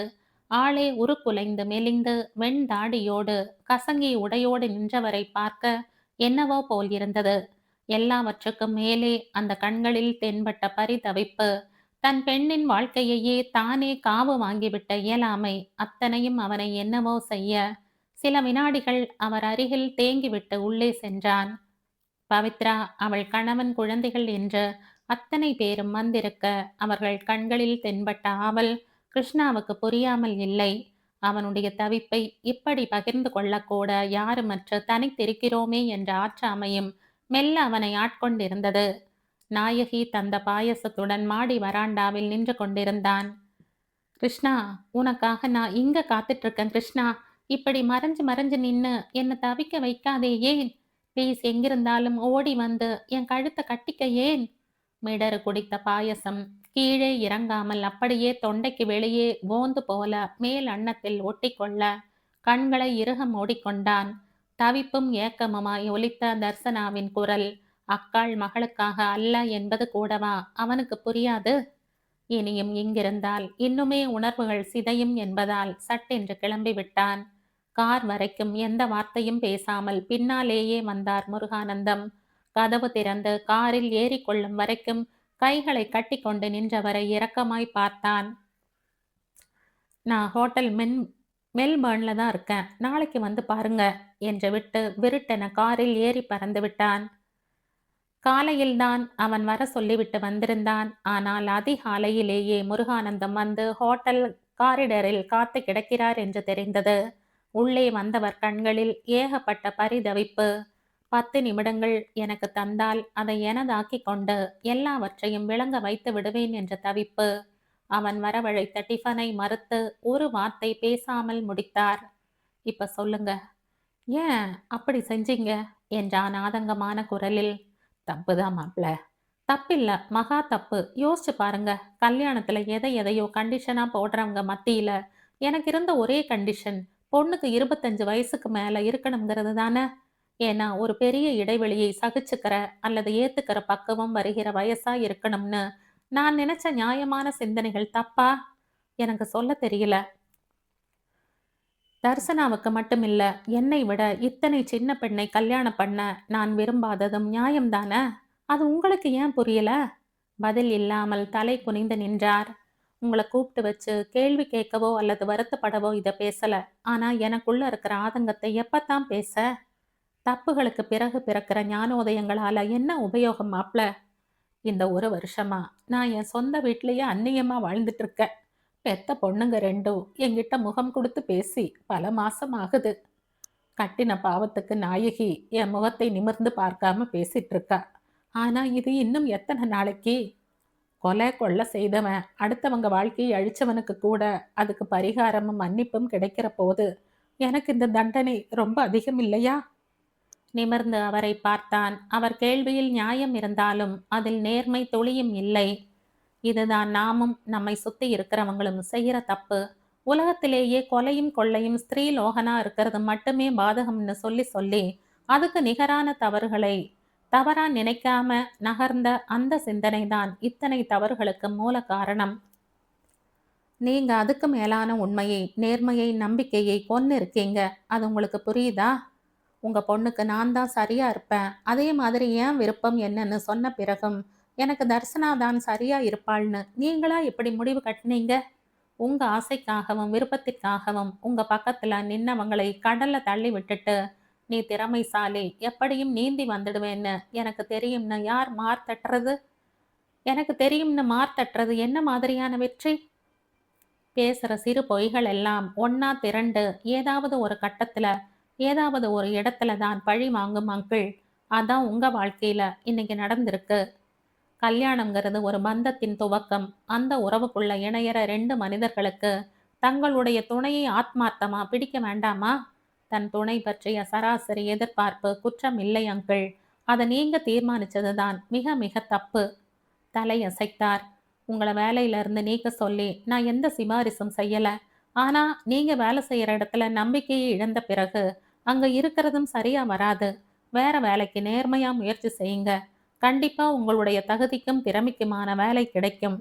ஆளே உருக்குலைந்து மெலிந்து வெண்தாடியோடு கசங்கி உடையோடு நின்றவரை பார்க்க என்னவோ போல் இருந்தது. எல்லாவற்றுக்கும் மேலே அந்த கண்களில் தென்பட்ட பரிதவிப்பு. தன் பெண்ணின் வாழ்க்கையையே தானே காவு வாங்கிவிட்ட இயலாமை அத்தனையும் அவனை என்னவோ செய்ய சில வினாடிகள் அவர் அருகில் தேங்கிவிட்டு உள்ளே சென்றான். பவித்ரா, அவள் கணவன், குழந்தைகள் என்று அத்தனை பேரும் வந்திருக்க அவர்கள் கண்களில் தென்பட்ட ஆவல் கிருஷ்ணாவுக்கு புரியாமல் இல்லை. அவனுடைய தவிப்பை இப்படி பகிர்ந்து கொள்ளக்கூட யாருமற்று தனித்திருக்கிறோமே என்ற ஆற்றாமையும் மெல்ல அவனை ஆட்கொண்டிருந்தது. நாயகி தந்த பாயசத்துடன் மாடி வராண்டாவில் நின்று கொண்டிருந்தான். கிருஷ்ணா, உனக்காக நான் இங்க காத்துட்டு இருக்கேன் கிருஷ்ணா. இப்படி மறைஞ்சு மறைஞ்சு நின்னு என்னை தவிக்க வைக்காதே ஏன்? ப்ளீஸ், எங்கிருந்தாலும் ஓடி வந்து என் கழுத்தை கட்டிக்க ஏன்? மிடறு குடித்த பாயசம் கீழே இறங்காமல் அப்படியே தொண்டைக்கு வெளியே போந்து போல மேல் அன்னத்தில் ஒட்டிக்கொள்ள கண்களை இறுக மூடிக்கொண்டான். தவிப்பும் ஏக்கமுமாய் ஒலித்த தர்சனாவின் குரல் அக்காள் மகளுக்காக அல்ல என்பது கூடவா அவனுக்கு புரியாது? இனியும் இங்கிருந்தால் இன்னுமே உணர்வுகள் சிதையும் என்பதால் சட்டென்று கிளம்பி விட்டான். கார் வரைக்கும் எந்த வார்த்தையும் பேசாமல் பின்னாலேயே வந்தார் முருகானந்தம். கதவு திறந்து காரில் ஏறிக்கொள்ளும் வரைக்கும் கைகளை கட்டி கொண்டு நின்றவரை இரக்கமாய் பார்த்தான். நான் ஹோட்டல் மெல்பர்ன்ல தான் இருக்கேன், நாளைக்கு வந்து பாருங்க என்று விட்டு விருட்டென காரில் ஏறி பறந்து விட்டான். காலையில்தான் அவன் வர சொல்லிவிட்டு வந்திருந்தான். ஆனால் அதிகாலையிலேயே முருகானந்தம் வந்து ஹோட்டல் காரிடரில் காத்து கிடக்கிறார் என்று தெரிந்தது. உள்ளே வந்தவர் கண்களில் ஏகப்பட்ட பரிதவிப்பு. 10 நிமிடங்கள் எனக்கு தந்தால் அதை எனதாக்கி கொண்டு எல்லாவற்றையும் விளங்க வைத்து விடுவேன் என்ற தவிப்பு. அவன் வரவழைத்த டிஃபனை மறுத்து ஒரு வார்த்தை பேசாமல் முடித்தார். இப்ப சொல்லுங்க, ஏன் அப்படி செஞ்சீங்க என்றான் ஆதங்கமான குரலில். தப்புதான் மாப்ள. தப்பில்ல, மகா தப்பு. யோசிச்சு பாருங்க. கல்யாணத்துல எதை எதையோ கண்டிஷனா போடுறவங்க மத்தியில எனக்கு இருந்த ஒரே கண்டிஷன் பொண்ணுக்கு 25 வயசுக்கு மேல இருக்கணுங்கிறது தானே. ஏன்னா ஒரு பெரிய இடைவெளியை சகிச்சுக்கிற அல்லது ஏத்துக்கிற பக்குவம் வருகிற வயசா இருக்கணும்னு நான் நினைச்ச நியாயமான சிந்தனைகள் தப்பா? எனக்கு சொல்ல தெரியல. தர்சனாவுக்கு மட்டுமில்ல, என்னை விட இத்தனை சின்ன பெண்ணை கல்யாணம் பண்ண நான் விரும்பாததும் நியாயம்தானே. அது உங்களுக்கு ஏன் புரியல? பதில் இல்லாமல் தலை குனிந்து நின்றார். உங்களை கூப்பிட்டு வச்சு கேள்வி கேட்கவோ அல்லது வருத்தப்படவோ இதை பேசல. ஆனா எனக்குள்ள இருக்கிற ஆதங்கத்தை எப்பத்தான் பேச? தப்புகளுக்கு பிறகு பிறக்கிற ஞானோதயங்களால என்ன உபயோகம் மாப்ள? இந்த ஒரு வருஷமா நான் என் சொந்த வீட்லயே அந்நியமா வாழ்ந்துட்டு இருக்கேன். பெத்த பொண்ணுங்க ரெண்டும் என்கிட்ட முகம் கொடுத்து பேசி பல மாசம் ஆகுது. கட்டின பாவத்துக்கு நாயகி என் முகத்தை நிமிர்ந்து பார்க்காம பேசிட்டு இருக்கா. ஆனா இது இன்னும் எத்தனை நாளைக்கு? கொலை கொள்ளை செய்தவன் அடுத்தவங்க வாழ்க்கையை அழிச்சவனுக்கு கூட அதுக்கு பரிகாரமும் மன்னிப்பும் கிடைக்கிற போது எனக்கு இந்த தண்டனை ரொம்ப அதிகம் இல்லையா? நிமிர்ந்து அவரை பார்த்தான். அவர் கேள்வியில் நியாயம் இருந்தாலும் அதில் நேர்மை துளியும் இல்லை. இதுதான் நாமும் நம்மை சுத்தி இருக்கிறவங்களும் செய்யற தப்பு. உலகத்திலேயே கொலையும் கொள்ளையும் ஸ்திரீ லோகனா இருக்கிறது மட்டுமே பாதகம்னு சொல்லி சொல்லி அதுக்கு நிகரான தவறுகளை தவறா நினைக்காம நகர்ந்த அந்த சிந்தனை தான் இத்தனை தவறுகளுக்கு மூல காரணம். நீங்க அதுக்கு மேலான உண்மையை, நேர்மையை, நம்பிக்கையை கொன்னு இருக்கீங்க. அது உங்களுக்கு புரியுதா? உங்க பொண்ணுக்கு நான் தான் சரியா இருப்பேன், அதே மாதிரி ஏன் விருப்பம் என்னன்னு சொன்ன பிறகும் எனக்கு தர்சனா தான் சரியா இருப்பாள்னு நீங்களா எப்படி முடிவு கட்டினீங்க? உங்க ஆசைக்காகவும் விருப்பத்திற்காகவும் உங்க பக்கத்துல நின்னவங்களை கடல்ல தள்ளி விட்டுட்டு நீ திறமைசாலி, எப்படியும் நீந்தி வந்துடுவேன்னு எனக்கு தெரியும்னு யார் மார் தட்டுறது? எனக்கு தெரியும்னு மார் தட்டுறது என்ன மாதிரியான வெற்றி? பேசுற சிறு பொய்கள் எல்லாம் ஒன்னா திரண்டு ஏதாவது ஒரு கட்டத்துல ஏதாவது ஒரு இடத்துல தான் பழி வாங்கும் அங்கிள். அதான் உங்க வாழ்க்கையில இன்னைக்கு நடந்திருக்கு. கல்யாணம்ங்கிறது ஒரு பந்தத்தின் துவக்கம். அந்த உறவுக்குள்ள இணையற ரெண்டு மனிதர்களுக்கு தங்களுடைய துணையை ஆத்மார்த்தமா பிடிக்க வேண்டாமா? தன் துணை பற்றிய சராசரி எதிர்பார்ப்பு குற்றம் இல்லை அங்கிள். அதை நீங்க தீர்மானிச்சதுதான் மிக மிக தப்பு. தலையசைத்தார். உங்களை வேலையில இருந்து நீக்க சொல்லி நான் எந்த சிபாரிசும் செய்யல. ஆனா நீங்க வேலை செய்யற இடத்துல நம்பிக்கையை இழந்த பிறகு அங்க இருக்கிறதும் சரியா வராது. வேற வேலைக்கு நேர்மையா முயற்சி செய்யுங்க. கண்டிப்பா உங்களுடைய தகுதிக்கும் திறமைக்குமான வேலை கிடைக்கும்.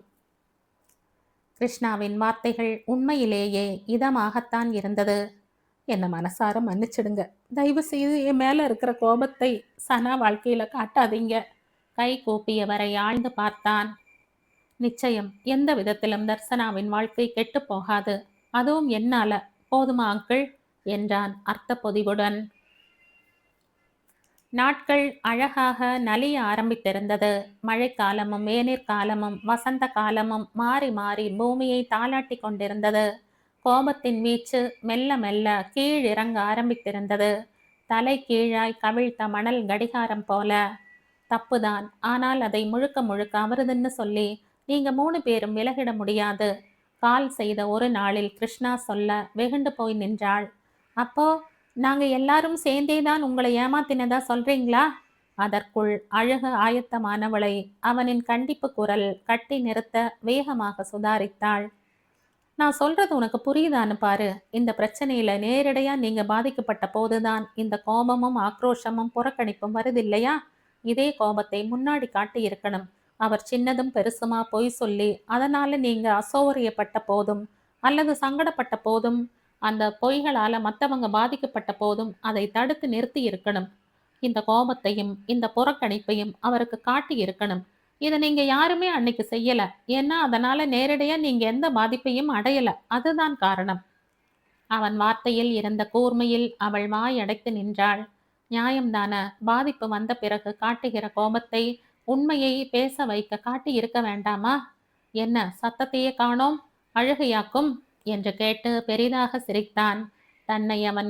கிருஷ்ணாவின் வார்த்தைகள் உண்மையிலேயே இதமாகத்தான் இருந்தது. என்ன மனசார மன்னிச்சிடுங்க. தயவு செய்து என் மேல இருக்கிற கோபத்தை சனா வாழ்க்கையில காட்டாதீங்க. கை கூப்பியவரை ஆழ்ந்து பார்த்தான். நிச்சயம் எந்த விதத்திலும் தர்சனாவின் வாழ்க்கை கெட்டு போகாது. அதுவும் என்னால. போதுமா அங்கிள் என்றான் அர்த்த பொதிவுடன். நாட்கள் அழகாக நலிய ஆரம்பித்திருந்தது. மழைக்காலமும் வேநீர்காலமும் வசந்த காலமும் மாறி மாறி பூமியை தாளாட்டி கொண்டிருந்தது. கோபத்தின் வீச்சு மெல்ல மெல்ல கீழிறங்க ஆரம்பித்திருந்தது. தலை கீழாய் கவிழ்த்த மணல் கடிகாரம் போல. தப்புதான், ஆனால் அதை முழுக்க முழுக்க அவரதுன்னு சொல்லி நீங்க 3 பேரும் விலகிட முடியாது. கால் செய்த ஒரு நாளில் கிருஷ்ணா சொல்ல வெகுண்டு போய் நின்றாள். அப்போ நாங்க எல்லாரும் சேர்ந்தேதான் உங்களை ஏமாத்தினதா சொல்றீங்களா? அதற்குள் அழுக ஆயத்தமானவளை அவனின் கண்டிப்பு குரல் கட்டி நிறுத்த வேகமாக சுதாரித்தாள். நான் சொல்றது உனக்கு புரியுதான்னு பாரு. இந்த பிரச்சனையில நேரடியா நீங்க பாதிக்கப்பட்ட போதுதான் இந்த கோபமும் ஆக்ரோஷமும் புறக்கணிப்பும் வருதில்லையா? இதே கோபத்தை முன்னாடி காட்டி இருக்கணும். அவர் சின்னதும் பெருசுமா பொய் சொல்லி அதனால நீங்க அசௌகரியப்பட்ட போதும் அல்லது சங்கடப்பட்ட போதும் அந்த பொய்களால மற்றவங்க பாதிக்கப்பட்ட போதும் அதை தடுத்து நிறுத்தி இருக்கணும். இந்த கோபத்தையும் இந்த புறக்கணிப்பையும் அவருக்கு காட்டி இருக்கணும். இதை நீங்க யாருமே அன்னைக்கு செய்யல. ஏன்னா அதனால நேரடியா நீங்க எந்த பாதிப்பையும் அடையல. அதுதான் காரணம். அவன் வார்த்தையில் இருந்த கூர்மையில் அவள் வாய் அடைத்து நின்றாள். நியாயம்தான. பாதிப்பு வந்த பிறகு காட்டுகிற கோபத்தை உண்மையை பேச வைக்க காட்டி இருக்க வேண்டாமா? என்ன சத்தத்தையே காணோம், அழுகையாக்கும் என்று கேட்டு பெரிதாக சிரித்தான். தன்னை அவன்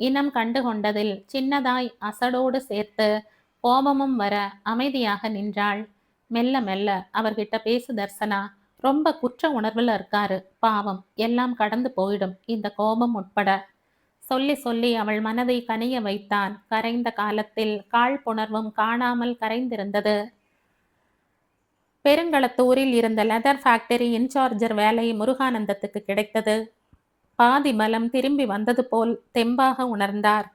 இனம் கண்டு கொண்டதில் சின்னதாய் அசடோடு சேர்த்து கோபமும் வர அமைதியாக நின்றாள். மெல்ல மெல்ல அவர்கிட்ட பேசு தர்சனா. ரொம்ப குற்ற உணர்வுல இருக்காரு. பாவம், எல்லாம் கடந்து போயிடும், இந்த கோபம் உட்பட. சொல்லி சொல்லி அவள் மனதை கனிய வைத்தான். கரைந்த காலத்தில் காழ்ப்புணர்வும் காணாமல் கரைந்திருந்தது. பெருங்களத்தூரில் இருந்த லெதர் ஃபேக்டரி இன்சார்ஜர் வேலை முருகானந்தத்துக்கு கிடைத்தது. பாதி பலம் திரும்பி வந்தது போல் தெம்பாக உணர்ந்தார்.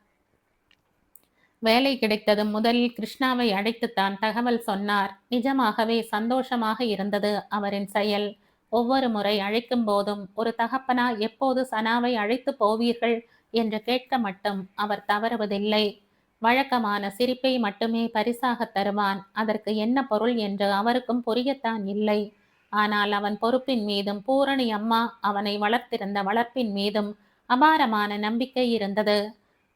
வேலை கிடைத்ததும் முதலில் கிருஷ்ணாவை அழைத்துத்தான் தகவல் சொன்னார். நிஜமாகவே சந்தோஷமாக இருந்தது அவரின் செயல். ஒவ்வொரு முறை அழைக்கும் போதும் ஒரு தகப்பனா எப்போது சனாவை அழைத்து போவீர்கள் என்று கேட்க மட்டும் அவர் தவறுவதில்லை. வழக்கமான சிரிப்பை மட்டுமே பரிசாக தருவான். அதற்கு என்ன பொருள் என்று அவருக்கும் புரியத்தான் இல்லை. ஆனால் அவன் பொறுப்பின் மீதும் பூரணி அம்மா அவனை வளர்த்திருந்த வளர்ப்பின் மீதும் அபாரமான நம்பிக்கை இருந்தது.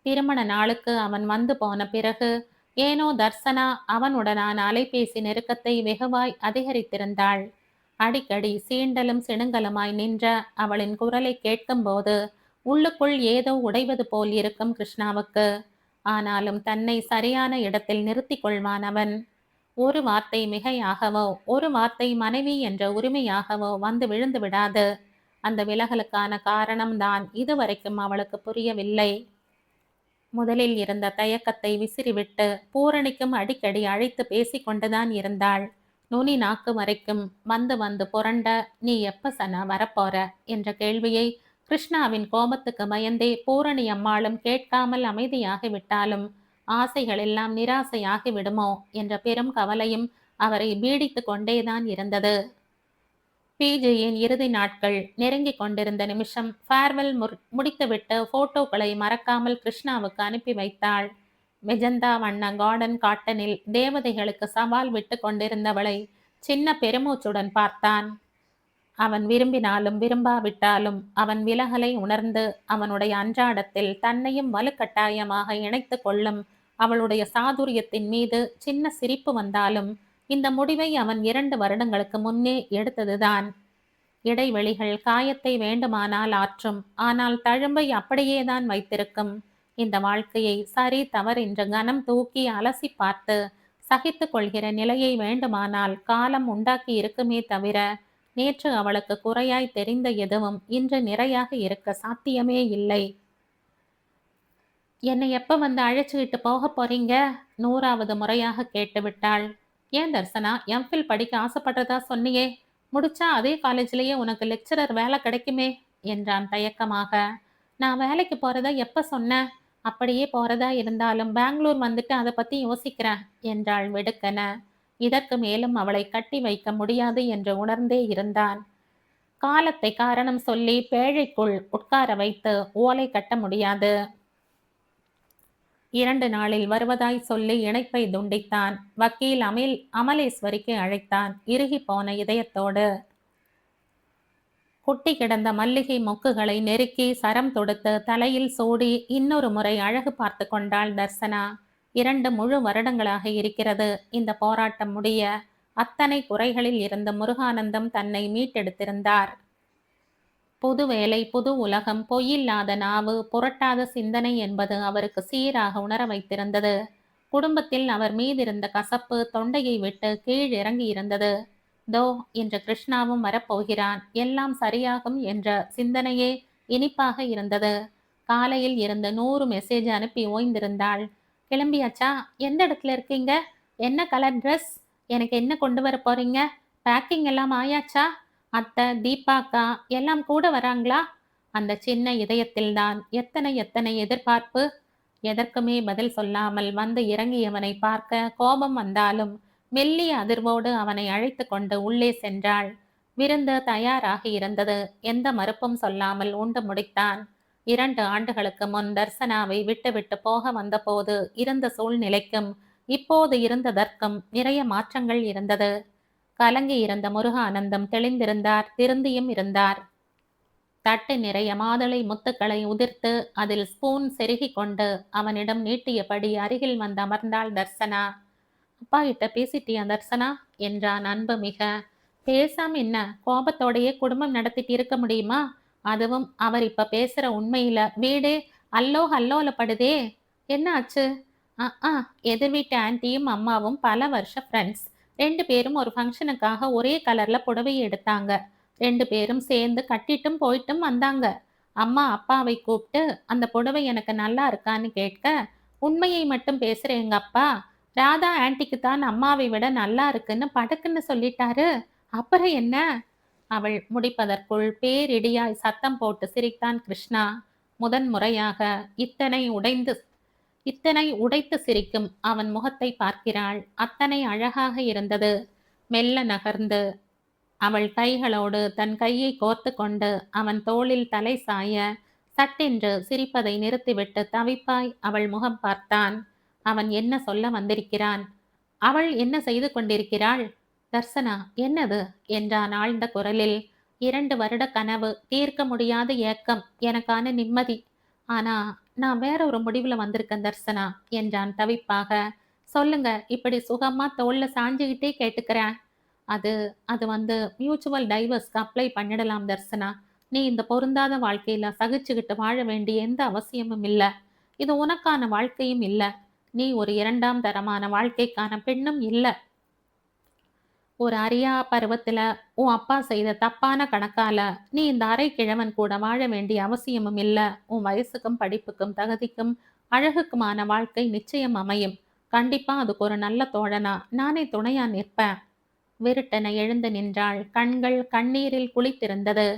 திருமண நாளுக்கு அவன் வந்து போன பிறகு ஏனோ தர்சனா அவனுடனான அலைபேசி நெருக்கத்தை வெகுவாய் அதிகரித்திருந்தாள். அடிக்கடி சீண்டலும் சிணுங்கலுமாய் நின்ற அவளின் குரலை கேட்கும்போது உள்ளுக்குள் ஏதோ உடைவது போல் இருக்கும் கிருஷ்ணாவுக்கு. ஆனாலும் தன்னை சரியான இடத்தில் நிறுத்தி கொள்வான் அவன். ஒரு வார்த்தை மிகையாகவோ ஒரு வார்த்தை மனைவி என்ற உரிமையாகவோ வந்து விழுந்து விடாது. அந்த விலகலுக்கான காரணம்தான் இதுவரைக்கும் அவளுக்கு புரியவில்லை. முதலில் இருந்த தயக்கத்தை விசிறிவிட்டு பூரணிக்கும் அடிக்கடி அழைத்து பேசிக்கொண்டுதான் இருந்தாள். நுனி நாக்கு வரைக்கும் வந்து வந்து புரண்ட நீ எப்ப சனா வரப்போற என்ற கேள்வியை கிருஷ்ணாவின் கோபத்துக்கு பயந்தே பூரணி அம்மாளும் கேட்காமல் அமைதியாகி விட்டாலும் ஆசைகள் எல்லாம் நிராசையாகி விடுமோ என்ற பெரும் கவலையும் அவரை பீடித்து கொண்டேதான் இருந்தது. பிஜியின் இறுதி நாட்கள் நெருங்கிக் கொண்டிருந்த நிமிஷம் ஃபேர்வெல் முடித்துவிட்டு போட்டோக்களை மறக்காமல் கிருஷ்ணாவுக்கு அனுப்பி வைத்தாள். மெஜந்தா வண்ண கார்டன் காட்டனில் தேவதைகளுக்கு சவால் விட்டு கொண்டிருந்தவளை சின்ன பெருமூச்சுடன் பார்த்தான். அவன் விரும்பினாலும் விரும்பாவிட்டாலும் அவன் விலகலை உணர்ந்து அவனுடைய அன்றாடத்தில் தன்னையும் வலுக்கட்டாயமாக இணைத்து கொள்ளும் அவளுடைய சாதுரியத்தின் மீது சின்ன சிரிப்பு வந்தாலும் இந்த முடிவை அவன் 2 வருடங்களுக்கு முன்னே எடுத்ததுதான். இடைவெளிகள் காயத்தை வேண்டுமானால் ஆற்றும், ஆனால் தழும்பை அப்படியேதான் வைத்திருக்கும். இந்த வாழ்க்கையை சரி தவறென்று கனம் தூக்கி அலசி பார்த்து சகித்து கொள்கிற நிலையை வேண்டுமானால் காலம் உண்டாக்கி இருக்குமே தவிர நேற்று அவளுக்கு குறையாய் தெரிந்த எதுவும் இன்று நிறையாக இருக்க சாத்தியமே இல்லை. என்னை எப்ப வந்து அழைச்சிக்கிட்டு போக போறீங்க? 100வது முறையாக கேட்டுவிட்டாள். ஏன் தர்சனா, எம்ஃபில் படிக்க ஆசைப்படுறதா சொன்னியே, முடிச்சா அதே காலேஜ்லயே உனக்கு லெக்சரர் வேலை கிடைக்குமே என்றான் தயக்கமாக. நான் வேலைக்கு போறதா எப்ப சொன்னேன்? அப்படியே போறதா இருந்தாலும் பெங்களூர் வந்துட்டு அதை பத்தி யோசிக்கிறேன் என்றாள் வெடுக்கென. இதற்கு மேலும் அவளை கட்டி வைக்க முடியாது என்று உணர்ந்தே இருந்தான். காலத்தை காரணம் சொல்லி பேழைக்குள் உட்கார வைத்து ஓலை கட்ட முடியாது. 2 நாளில் வருவதாய் சொல்லி இணைப்பை துண்டித்தான். வக்கீல் அமலேஸ்வரிக்கு அழைத்தான். இறுகி போன இதயத்தோடு. குட்டி கிடந்த மல்லிகை மொக்குகளை நெருக்கி சரம் தொடுத்து தலையில் சூடி இன்னொரு முறை அழகு பார்த்து கொண்டாள் தர்சனா. 2 முழு வருடங்களாக இருக்கிறது இந்த போராட்டம் முடிய. அத்தனை குறைகளில் இருந்த முருகானந்தம் தன்னை மீட்டெடுத்திருந்தார். புது வேலை, புது உலகம், பொய்யில்லாத நாவு, புரட்டாத சிந்தனை என்பது அவருக்கு சீராக உணர வைத்திருந்தது. குடும்பத்தில் அவர் மீதிருந்த கசப்பு தொண்டையை விட்டு கீழ் இறங்கி இருந்தது. தோ இன்று கிருஷ்ணாவும் வரப்போகிறான், எல்லாம் சரியாகும் என்ற சிந்தனையே இனிப்பாக இருந்தது. காலையில் இருந்து 100 மெசேஜ் அனுப்பி ஓய்ந்திருந்தாள். கிளம்பியாச்சா? எந்த இடத்துல இருக்கீங்க? என்ன கலர் ட்ரெஸ்? எனக்கு என்ன கொண்டு வர போறீங்க? பேக்கிங் எல்லாம் ஆயாச்சா? அத்தை, தீபாக்கா எல்லாம் கூட வராங்களா? அந்த சின்ன இதயத்தில்தான் எத்தனை எத்தனை எதிர்பார்ப்பு. எதற்குமே பதில் சொல்லாமல் வந்து இறங்கியவனை பார்க்க கோபம் வந்தாலும் மெல்லிய அதிர்வோடு அவனை அழைத்து கொண்டு உள்ளே சென்றாள். விருந்து தயாராகி இருந்தது. எந்த மறுப்பும் சொல்லாமல் உண்டு முடித்தான். 2 ஆண்டுகளுக்கு முன் தர்சனாவை விட்டுவிட்டு போக வந்தபோது இருந்த சூழ்நிலைக்கும் இப்போது இருந்ததற்கும் நிறைய மாற்றங்கள் இருந்தது. கலங்கி இருந்த முருகானந்தம் தெளிந்திருந்தார், திருந்தியும் இருந்தார். தட்டு நிறைய மாதுளை முத்துக்களை உதிர்த்து அதில் ஸ்பூன் செருகி கொண்டு அவனிடம் நீட்டியபடி அருகில் வந்து அமர்ந்தாள் தர்சனா. அப்பா கிட்ட பேசிட்டியா தர்சனா என்றான் அன்பு மிக. பேசாம என்ன, கோபத்தோடையே குடும்பம் நடத்திட்டு இருக்க முடியுமா? அதுவும் அவர் இப்ப பேசுற உண்மையில வீடே அல்லோ ஹல்லோல படுதே. என்ன ஆச்சு? எதிர் வீட்டு ஆன்ட்டியும் அம்மாவும் பல வருஷ ஃப்ரெண்ட்ஸ். 2 பேரும் ஒரு ஃபங்க்ஷனுக்காக ஒரே கலர்ல புடவையை எடுத்தாங்க. 2 பேரும் சேர்ந்து கட்டிட்டும் போயிட்டும் வந்தாங்க. அம்மா அப்பாவை கூப்பிட்டு அந்த புடவை எனக்கு நல்லா இருக்கான்னு கேட்க, உண்மையை மட்டும் பேசுற எங்க அப்பா ராதா ஆன்ட்டிக்கு தான் அம்மாவை விட நல்லா இருக்குன்னு படக்குன்னு சொல்லிட்டாரு. அப்புறம் என்ன? அவள் முடிப்பதற்குள் பேரிடியாய் சத்தம் போட்டு சிரித்தான் கிருஷ்ணா. முதன் முறையாக இத்தனை உடைந்து இத்தனை உடைத்து சிரிக்கும் அவன் முகத்தை பார்க்கிறாள். அத்தனை அழகாக இருந்தது. மெல்ல நகர்ந்து அவள் கைகளோடு தன் கையை கோர்த்து கொண்டு அவன் தோளில் தலை சாய சட்டென்று சிரிப்பதை நிறுத்திவிட்டு தவிப்பாய் அவள் முகம் பார்த்தான். அவன் என்ன சொல்ல வந்திருக்கிறான்? அவள் என்ன செய்து கொண்டிருக்கிறாள்? தர்சனா, என்னது என்றான் ஆழ்ந்த குரலில். 2 வருட கனவு, தீர்க்க முடியாத ஏக்கம், எனக்கான நிம்மதி. ஆனா நான் வேற ஒரு முடிவுல வந்திருக்கேன் தர்சனா என்றான் தவிப்பாக. சொல்லுங்க, இப்படி சுகமா தோல்ல சாஞ்சுகிட்டே கேட்டுக்கிறேன். அது அது வந்து மியூச்சுவல் டைவர்ஸ்க்கு அப்ளை பண்ணிடலாம் தர்சனா. நீ இந்த பொருந்தாத வாழ்க்கையில சகிச்சுக்கிட்டு வாழ வேண்டிய எந்த அவசியமும் இல்ல. இது உனக்கான வாழ்க்கையும் இல்ல. நீ ஒரு 2ஆம் தரமான வாழ்க்கைக்கான பெண்ணும் இல்ல. ஒரு அறியா பருவத்துல உன் அப்பா செய்த தப்பான கணக்கால நீ இந்த அரை கிழவன் கூட வாழ வேண்டிய அவசியமும் இல்ல. உன் வயசுக்கும் படிப்புக்கும் தகுதிக்கும் அழகுக்குமான வாழ்க்கை நிச்சயம் அமையும். கண்டிப்பா அதுக்கு ஒரு நல்ல தோழனா நானே துணையா நிற்பேன். விருட்டென எழுந்து நின்றாள். கண்கள் கண்ணீரில் குளித்திருந்தது.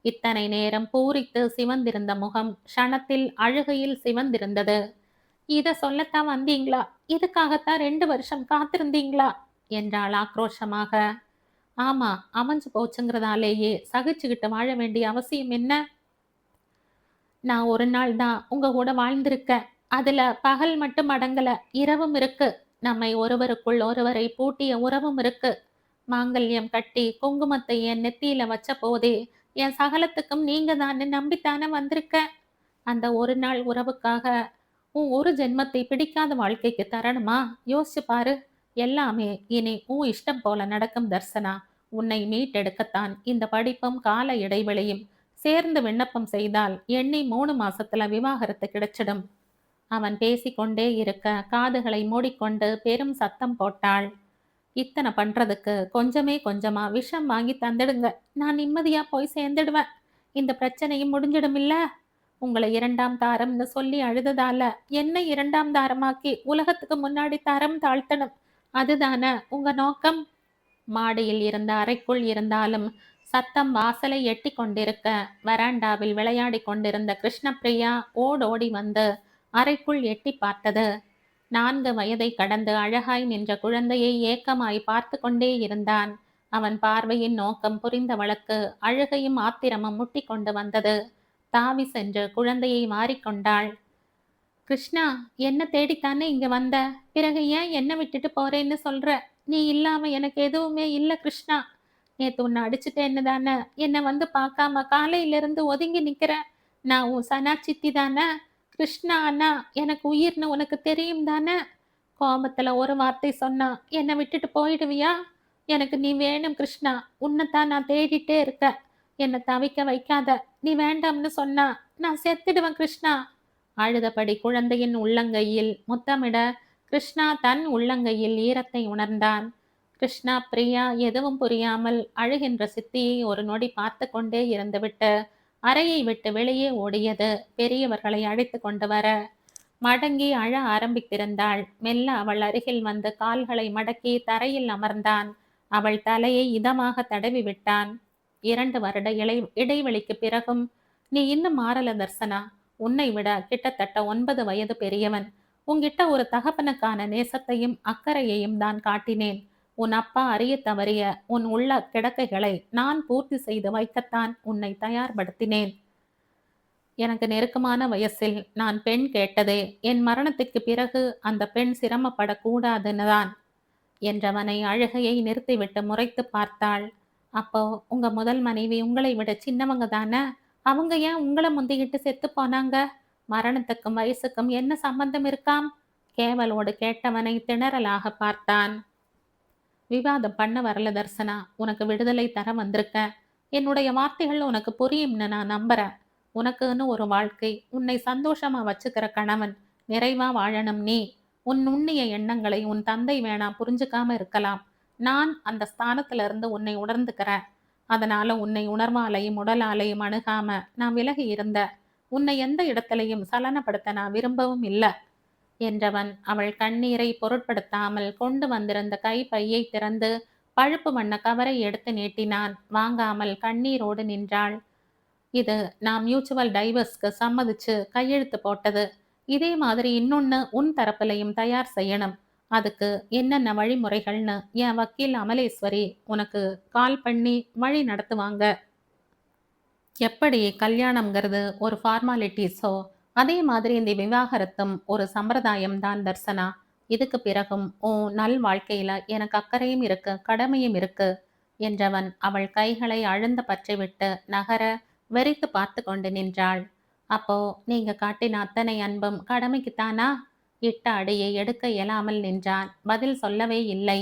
இத்தனை நேரம் பூரித்து சிவந்திருந்த முகம் க்ஷணத்தில் அழுகையில் சிவந்திருந்தது. இத சொல்லத்தான் வந்தீங்களா? இதுக்காகத்தான் 2 வருஷம் காத்திருந்தீங்களா என்றாள் ஆக்ரோஷமாக. ஆமா, அமைஞ்சு போச்சுங்கிறதாலேயே சகிச்சுக்கிட்டு வாழ வேண்டிய அவசியம் என்ன? நான் ஒரு நாள் தான் உங்க கூட வாழ்ந்திருக்கேன். அதுல பகல் மட்டும் அடங்கல, இரவும் இருக்கு. நம்மை ஒருவருக்குள் ஒருவரை பூட்டிய உறவும் இருக்கு. மாங்கல்யம் கட்டி குங்குமத்தை என் நெத்தியில வச்ச போதே என் சகலத்துக்கும் நீங்க தான் நம்பித்தானே வந்திருக்க. அந்த ஒரு நாள் உறவுக்காக உன் ஒரு ஜென்மத்தை பிடிக்காத வாழ்க்கைக்கு தரணுமா? யோசிச்சு பாரு. எல்லாமே இனி உன் இஷ்டம் போல நடக்கும் தர்சனா. உன்னை மீட்டெடுக்கத்தான் இந்த படிப்பும் கால இடைவெளியும். சேர்ந்து விண்ணப்பம் செய்தால் எண்ணி 3 மாசத்துல விவாகரத்து கிடைச்சிடும். அவன் பேசிக்கொண்டே இருக்க காதுகளை மூடிக்கொண்டு பெரும் சத்தம் போட்டாள். இத்தனை பண்றதுக்கு கொஞ்சமே கொஞ்சமா விஷம் வாங்கி தந்துடுங்க. நான் நிம்மதியா போய் சேர்ந்துடுவேன். இந்த பிரச்சனையும் முடிஞ்சிடும் இல்ல? உங்களை 2ஆம் தாரம்னு சொல்லி அழுததால என்ன 2ஆம் தாரமாக்கி உலகத்துக்கு முன்னாடி தரம் தாழ்த்தணும். அதுதானே உங்க நோக்கம்? மாடியில் இருந்த அறைக்குள் இருந்தாலும் சத்தம் வாசலை எட்டி கொண்டிருக்க வராண்டாவில் விளையாடி கொண்டிருந்த கிருஷ்ணப்பிரியா ஓடோடி வந்து அறைக்குள் எட்டி பார்த்தது. 4 வயதை கடந்து அழகாய் நின்ற குழந்தையை ஏக்கமாய் பார்த்து கொண்டே இருந்தான். அவன் பார்வையின் நோக்கம் புரிந்தவளுக்கு அழுகையும் ஆத்திரமும் முட்டி கொண்டு வந்தது. தாவி சென்று குழந்தையை வாரிக்கொண்டாள். கிருஷ்ணா, என்ன தேடித்தானே இங்க வந்த? பிறகு ஏன் என்ன விட்டுட்டு போறேன்னு சொல்ற? நீ இல்லாம எனக்கு எதுவுமே இல்ல கிருஷ்ணா. நேத்து உன்னை அடிச்சுட்டேன்னு தானே என்னை வந்து பார்க்காம காலையில இருந்து ஒதுங்கி நிக்கிற? நான் உன் சனா சித்தி தானே? கிருஷ்ணா அண்ணா எனக்கு உயிர்னு உனக்கு தெரியும் தானே? கோபத்துல ஒரு வார்த்தை சொன்னா என்னை விட்டுட்டு போயிடுவியா? எனக்கு நீ வேணும் கிருஷ்ணா. உன்னைத்தான் நான் தேடிட்டே இருக்க. என்னை தவிக்க வைக்காத. நீ வேண்டாம்னு சொன்னா நான் செத்துடுவேன் கிருஷ்ணா. அழுதபடி குழந்தையின் உள்ளங்கையில் முத்தமிட கிருஷ்ணா தன் உள்ளங்கையில் ஈரத்தை உணர்ந்தான். கிருஷ்ணா பிரியா எதுவும் புரியாமல் அழுகின்ற சித்தியை ஒரு நொடி பார்த்து கொண்டே இருந்துவிட்டு அறையை விட்டு வெளியே ஓடியது. பெரியவர்களை அழைத்து கொண்டு வர மடங்கி அழ ஆரம்பித்திருந்தாள். மெல்ல அவள் அருகில் வந்து கால்களை மடக்கி தரையில் அமர்ந்தான். அவள் தலையை இதமாக தடவி விட்டான். 2 வருட இடைவெளிக்கு பிறகும் நீ இன்னும் மாறல தர்சனா. உன்னை விட கிட்டத்தட்ட 9 வயது பெரியவன். உன்கிட்ட ஒரு தகப்பனுக்கான நேசத்தையும் அக்கறையையும் தான் காட்டினேன். உன் அப்பா அறிய தவறிய உன் உள்ள கிடக்கைகளை நான் பூர்த்தி செய்து வைக்கத்தான் உன்னை தயார்படுத்தினேன். எனக்கு நெருக்கமான வயசில் நான் பெண் கேட்டதே என் மரணத்துக்கு பிறகு அந்த பெண் சிரமப்படக்கூடாதுன்னு தான் என்றவனை அழுகையை நிறுத்திவிட்டு முறைத்து பார்த்தாள். அப்போ உங்க முதல் மனைவி உங்களை விட சின்னவங்க தானே? அவங்க ஏன் உங்களை முந்திக்கிட்டு செத்து போனாங்க? மரணத்துக்கும் வயசுக்கும் என்ன சம்பந்தம் இருக்காம்? கேவலோடு கேட்டவனை திணறலாக பார்த்தான். விவாதம் பண்ண வரல தர்சனா. உனக்கு விடுதலை தர வந்திருக்க. என்னுடைய வார்த்தைகள் உனக்கு புரியும்னு நான் நம்புறேன். உனக்குன்னு ஒரு வாழ்க்கை, உன்னை சந்தோஷமா வச்சுக்கிற கணவன், நிறைவா வாழணும் நீ. உன் நுண்ணிய எண்ணங்களை உன் தந்தை வேணா புரிஞ்சுக்காம இருக்கலாம். நான் அந்த ஸ்தானத்துல இருந்து உன்னை உணர்ந்துக்கிறேன். அதனால உன்னை உணர்வாலையும் உடலாலையும் அணுகாம நான் விலகி இருந்த. உன்னை எந்த இடத்திலையும் சலனப்படுத்த நான் விரும்பவும் இல்லை என்றவன் அவள் கண்ணீரை பொருட்படுத்தாமல் கொண்டு வந்திருந்த கைப்பையை திறந்து பழுப்பு வண்ண கவரை எடுத்து நீட்டினான். வாங்காமல் கண்ணீரோடு நின்றாள். இது நான் மியூச்சுவல் டைவர்ஸ்க்கு சம்மதிச்சு கையெழுத்து போட்டது. இதே மாதிரி இன்னொன்னு உன் தரப்புலையும் தயார் செய்யணும். அதுக்கு என்னென்ன வழிமுறைகள்னு என் வக்கீல் அமலேஸ்வரி உனக்கு கால் பண்ணி வழி நடத்துவாங்க. எப்படி கல்யாணம்ங்கிறது ஒரு ஃபார்மாலிட்டிஸோ அதே மாதிரி இந்த விவாகரத்தும் ஒரு சம்பிரதாயம் தான் தர்சனா. இதுக்கு பிறகும் உன் நல் வாழ்க்கையில எனக்கு அக்கறையும் இருக்கு, கடமையும் இருக்கு என்றவன் அவள் கைகளை அழுந்த பற்றி விட்டு நகர வெறித்து பார்த்து கொண்டு நின்றாள். அப்போ நீங்க காட்டின அத்தனை அன்பும் கடமைக்குத்தானா? இட்ட அடியை எடுக்க இயலாமல் நின்றான். பதில் சொல்லவே இல்லை.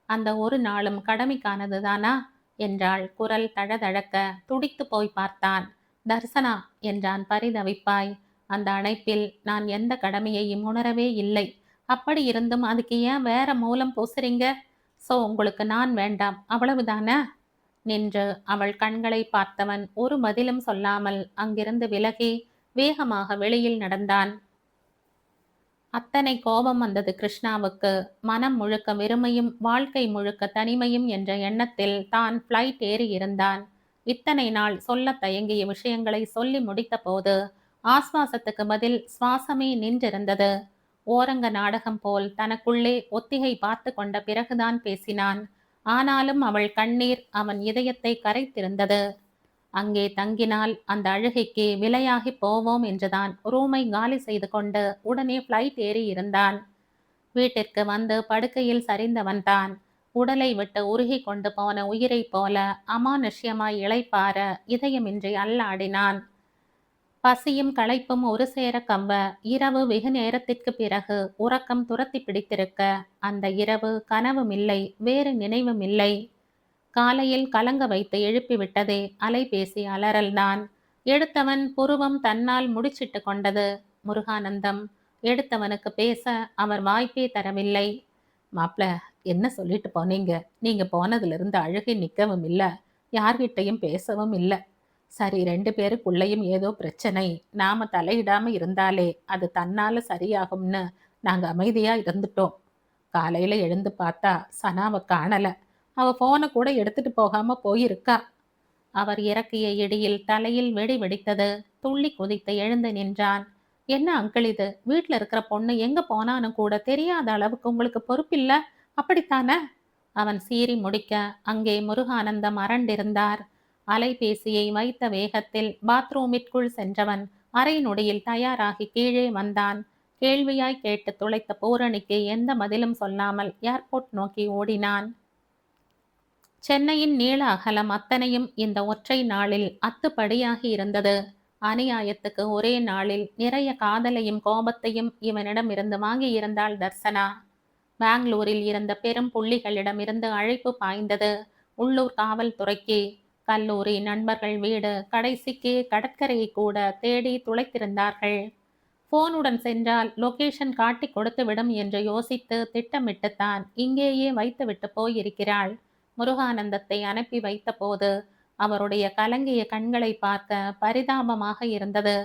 அந்த ஒரு நாளும் கடமைக்கானது தானா என்றாள். குரல் தழதழக்க துடித்து போய் பார்த்தான். தர்சனா என்றான் பரிதவிப்பாய். அந்த அணைப்பில் நான் எந்த கடமையையும் உணரவே இல்லை. அப்படி இருந்தும் அதுக்கு ஏன் வேற மூலம் பூசுறீங்க? சோ உங்களுக்கு நான் வேண்டாம் அவ்வளவுதானே? நின்று அவள் கண்களை பார்த்தவன் ஒரு பதிலும் சொல்லாமல் அங்கிருந்து விலகி வேகமாக வெளியில் நடந்தான். அத்தனை கோபம் வந்தது கிருஷ்ணாவுக்கு. மனம் முழுக்க வெறுமையும் வாழ்க்கை முழுக்க தனிமையும் என்ற எண்ணத்தில் தான் ஃப்ளைட் ஏறி இருந்தான். இத்தனை நாள் சொல்ல தயங்கிய விஷயங்களை சொல்லி முடித்த போது ஆஸ்வாசத்துக்கு பதில் சுவாசமே நின்றிருந்தது. ஓரங்க நாடகம் போல் தனக்குள்ளே ஒத்திகை பார்த்து கொண்ட பிறகுதான் பேசினான். ஆனாலும் அவள் கண்ணீர் அவன் இதயத்தை கரைத்திருந்தது. அங்கே தங்கினால் அந்த அழுகைக்கு விலையாகி போவோம் என்றுதான் ரூமை காலி செய்து கொண்டு உடனே ஃப்ளைட் ஏறி இருந்தான். வீட்டிற்கு வந்து படுக்கையில் சரிந்தவன் தான் உடலை விட்டு உருகி கொண்டு போன உயிரைப் போல அமானுஷ்யமாய் இளைப்பார இதயமின்றி அல்லாடினான். பசியும் களைப்பும் ஒரு சேர கவ்வ இரவு வெகு நேரத்திற்கு பிறகு உறக்கம் துரத்தி பிடித்திருக்க அந்த இரவு கனவும் இல்லை, வேறு நினைவும் இல்லை. காலையில் கலங்க வைத்து எழுப்பிவிட்டதே அலைபேசி அலறல்தான். எடுத்தவன் புருவம் தன்னால் முடிச்சிட்டு கொண்டது. முருகானந்தம். எடுத்தவனுக்கு பேச அவர் வாய்ப்பே தரவில்லை. மாப்ள, என்ன சொல்லிட்டு போனீங்க? நீங்க போனதிலிருந்து அழுகை நிற்கவும் இல்லை, யார்கிட்டையும் பேசவும் இல்லை. சரி, 2 பேருக்குள்ளேயும் ஏதோ பிரச்சனை, நாம தலையிடாம இருந்தாலே அது தன்னால சரியாகும்னு நாங்க அமைதியா இருந்துட்டோம். காலையில எழுந்து பார்த்தா சனாவை காணல. அவ போனை கூட எடுத்துட்டு போகாம போயிருக்கா. அவர் இறக்கிய இடியில் தலையில் வெடி வெடித்தது. துள்ளி குதித்து எழுந்து நின்றான். என்ன அங்கிள் இது? வீட்டுல இருக்கிற பொண்ணு எங்க போனான்னு கூட தெரியாத அளவுக்கு உங்களுக்கு பொறுப்பில்ல, அப்படித்தானே? அவன் சீறி முடிக்க அங்கே முருகானந்தம் அரண்டிருந்தார். அலைபேசியை வைத்த வேகத்தில் பாத்ரூமிற்குள் சென்றவன் அரை நொடியில் தயாராகி கீழே வந்தான். கேள்வியாய் கேட்டு துளைத்த பூரணிக்கு எந்த பதிலும் சொல்லாமல் ஏர்போர்ட் நோக்கி ஓடினான். சென்னையின் நீள அகலம் அத்தனையும் இந்த ஒற்றை நாளில் அத்துப்படியாகி இருந்தது. அநியாயத்துக்கு ஒரே நாளில் நிறைய காதலையும் கோபத்தையும் இவனிடம் இருந்து வாங்கியிருந்தாள் தர்சனா. பெங்களூரில் இருந்த பெரும் புள்ளிகளிடமிருந்து அழைப்பு பாய்ந்தது. உள்ளூர் காவல்துறைக்கு. கல்லூரி நண்பர்கள் வீடு, கடைசிக்கு கடற்கரையை கூட தேடி துளைத்திருந்தார்கள். போனுடன் சென்றால் லொகேஷன் காட்டி கொடுத்து விடும் என்று யோசித்து திட்டமிட்டுத்தான் இங்கேயே வைத்துவிட்டு போயிருக்கிறாள். முருகானந்தத்தை அனுப்பி வைத்த போது அவருடைய கலங்கிய கண்களை பார்க்க பரிதாபமாக இருந்தது.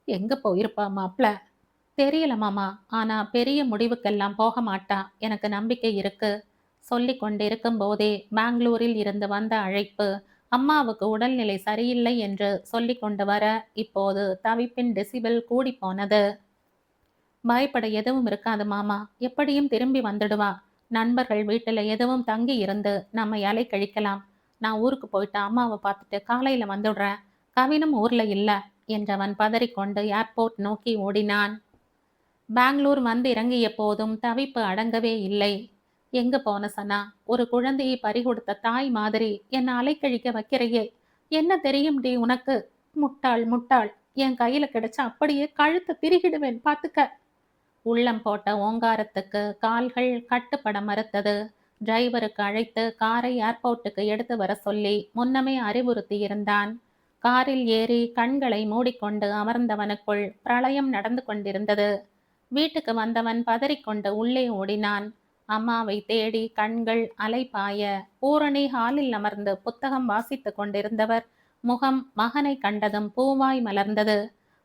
எங்க போயிருப்பா மாப்ள? தெரியல மாமா, ஆனா பெரிய முடிவுக்கெல்லாம் போக மாட்டா, எனக்கு நம்பிக்கை இருக்கு. சொல்லி கொண்டிருக்கும் போதே பெங்களூரில் இருந்து வந்த அழைப்பு. அம்மாவுக்கு உடல்நிலை சரியில்லை என்று சொல்லி கொண்டு வர இப்போது தவிப்பின் டெசிபிள் கூடி போனது. பயப்பட எதுவும் இருக்காது மாமா, எப்படியும் திரும்பி வந்துடுவா. நண்பர்கள் வீட்டுல எதுவும் தங்கி இருந்து நம்ம அலை கழிக்கலாம். நான் ஊருக்கு போயிட்டு அம்மாவை பார்த்துட்டு காலையில வந்துடுறேன். கவினும் ஊர்ல இல்ல என்றவன் பதறிக்கொண்டு ஏர்போர்ட் நோக்கி ஓடினான். பெங்களூர் வந்து இறங்கிய போதும் தவிப்பு அடங்கவே இல்லை. எங்க போன சனா? ஒரு குழந்தையை பறிகொடுத்த தாய் மாதிரி என்னை அலைக்கழிக்க வைக்கிறையே, என்ன தெரியும் டி உனக்கு? முட்டாள் முட்டாள். என் கையில கிடைச்சா அப்படியே கழுத்தை திருகிடுவேன் பார்த்துக்க. உள்ளம் போட்ட ஓங்காரத்துக்கு கால்கள் கட்டுப்பட மறுத்தது. டிரைவருக்கு அழைத்து காரை ஏர்போர்ட்டுக்கு எடுத்து வர சொல்லி முன்னமே அறிவுறுத்தி இருந்தான். காரில் ஏறி கண்களை மூடிக்கொண்டு அமர்ந்தவனுக்குள் பிரளயம் நடந்து கொண்டிருந்தது. வீட்டுக்கு வந்தவன் பதறிக்கொண்டு உள்ளே ஓடினான். அம்மாவை தேடி கண்கள் அலைபாய பூரணி ஹாலில் அமர்ந்து புத்தகம் வாசித்து கொண்டிருந்தவர் முகம் மகனை கண்டதும் பூவாய் மலர்ந்தது.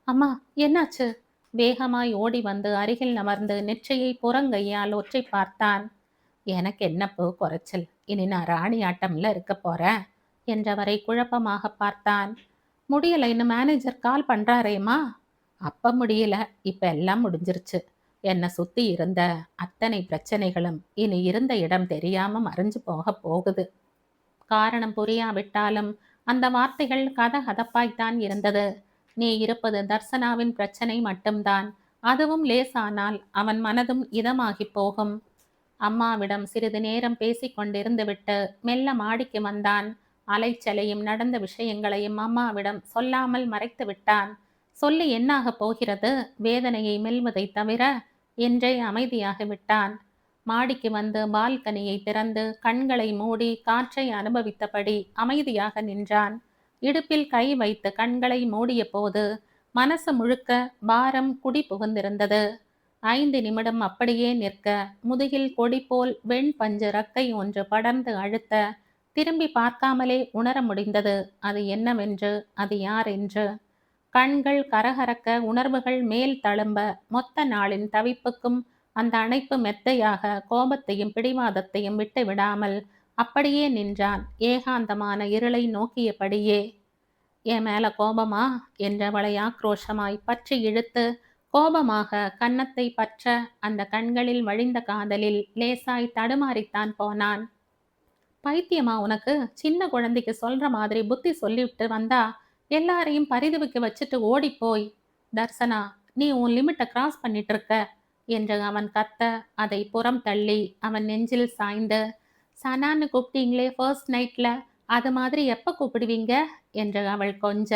அம்மா, என்னாச்சு? வேகமாய் ஓடி வந்து அருகில் அமர்ந்து நெற்றியை புறங்கையால் ஒற்றை பார்த்தான். எனக்கு என்னப்போ குறைச்சல்? இனி நான் ராணி ஆட்டம்ல இருக்க போறேன் என்றவரை குழப்பமாக பார்த்தான். முடியலைன்னு மேனேஜர் கால் பண்றாரேம்மா. அப்ப முடியல, இப்ப எல்லாம் முடிஞ்சிருச்சு. என்னை சுத்தி இருந்த அத்தனை பிரச்சனைகளும் இனி இருந்த இடம் தெரியாம மறைஞ்சு போக போகுது. காரணம் புரியாவிட்டாலும் அந்த வார்த்தைகள் கதகதப்பாய்த்தான் இருந்தது. நீ இருப்பது தர்சனாவின் பிரச்சனை மட்டும்தான். அதுவும் லேசானால் அவன் மனதும் இதமாகி போகும். அம்மாவிடம் சிறிது நேரம் பேசிக் கொண்டிருந்துவிட்டு மெல்ல மாடிக்கு வந்தான். அலைச்சலையும் நடந்த விஷயங்களையும் அம்மாவிடம் சொல்லாமல் மறைத்து விட்டான். சொல்லி என்னாக போகிறது, வேதனையை மெல்வதை தவிர என்றே அமைதியாக விட்டான். மாடிக்கு வந்து பால்கனியை திறந்து கண்களை மூடி காற்றை அனுபவித்தபடி அமைதியாக நின்றான். இடுப்பில் கை வைத்து கண்களை மூடிய போது மனசு முழுக்க பாரம் குடி புகுந்திருந்தது. 5 நிமிடம் அப்படியே நிற்க முதுகில் கொடி போல் வெண் பஞ்சு ரக்கை ஒன்று படர்ந்து அழுத்த திரும்பி பார்க்காமலே உணர முடிந்தது அது என்னவென்று, அது யார் என்று. கண்கள் கரகரக்க, உணர்வுகள் மேல் தழும்ப, மொத்த நாளின் தவிப்புக்கும் அந்த அணைப்பு மெத்தையாக கோபத்தையும் பிடிவாதத்தையும் விட்டு விடாமல் அப்படியே நின்றான், ஏகாந்தமான இருளை நோக்கியபடியே. என் மேல கோபமா என்றவளை ஆக்ரோஷமாய் பற்றி இழுத்து கோபமாக கன்னத்தை பற்ற அந்த கண்களில் வழிந்த காதலில் லேசாய் தடுமாறித்தான் போனான். பைத்தியமா உனக்கு? சின்ன குழந்தைக்கு சொல்ற மாதிரி புத்தி சொல்லிவிட்டு வந்தா எல்லாரையும் பரிதவிக்க வச்சுட்டு ஓடிப்போய். தர்சனா, நீ உன் லிமிட்டை கிராஸ் பண்ணிட்டு இருக்க என்று அவன் கத்த, அதை புறம் தள்ளி அவன் நெஞ்சில் சாய்ந்து, சனான்னு கூப்பிட்டீங்களே ஃபர்ஸ்ட் நைட்ல, அது மாதிரி எப்ப கூப்பிடுவீங்க என்று அவள் கொஞ்ச,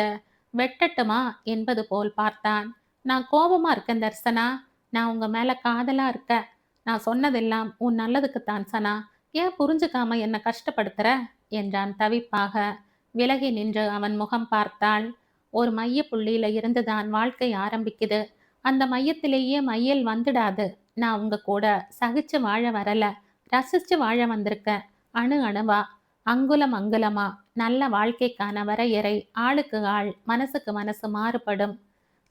வெட்டட்டுமா என்பது போல் பார்த்தான். நான் கோபமா இருக்கேன் தர்சனா. நான் உங்க மேல காதலா இருக்க. நான் சொன்னதெல்லாம் உன் நல்லதுக்குத்தான் சனா. ஏன் புரிஞ்சுக்காம என்ன கஷ்டப்படுத்துற என்றான் தவிப்பாக. விலகி நின்று அவன் முகம் பார்த்தாள். ஒரு மைய புள்ளியில இருந்துதான் வாழ்க்கை ஆரம்பிக்குது. அந்த மையத்திலேயே மையல் வந்துடாது. நான் உங்க கூட சகிச்சு வாழ வரல, ரசிச்சு வாழ வந்திருக்க. அணு அணுவா, அங்குலம் அங்குலமா. நல்ல வாழ்க்கைக்கான வரையறை ஆளுக்கு ஆள், மனசுக்கு மனசு மாறுபடும்.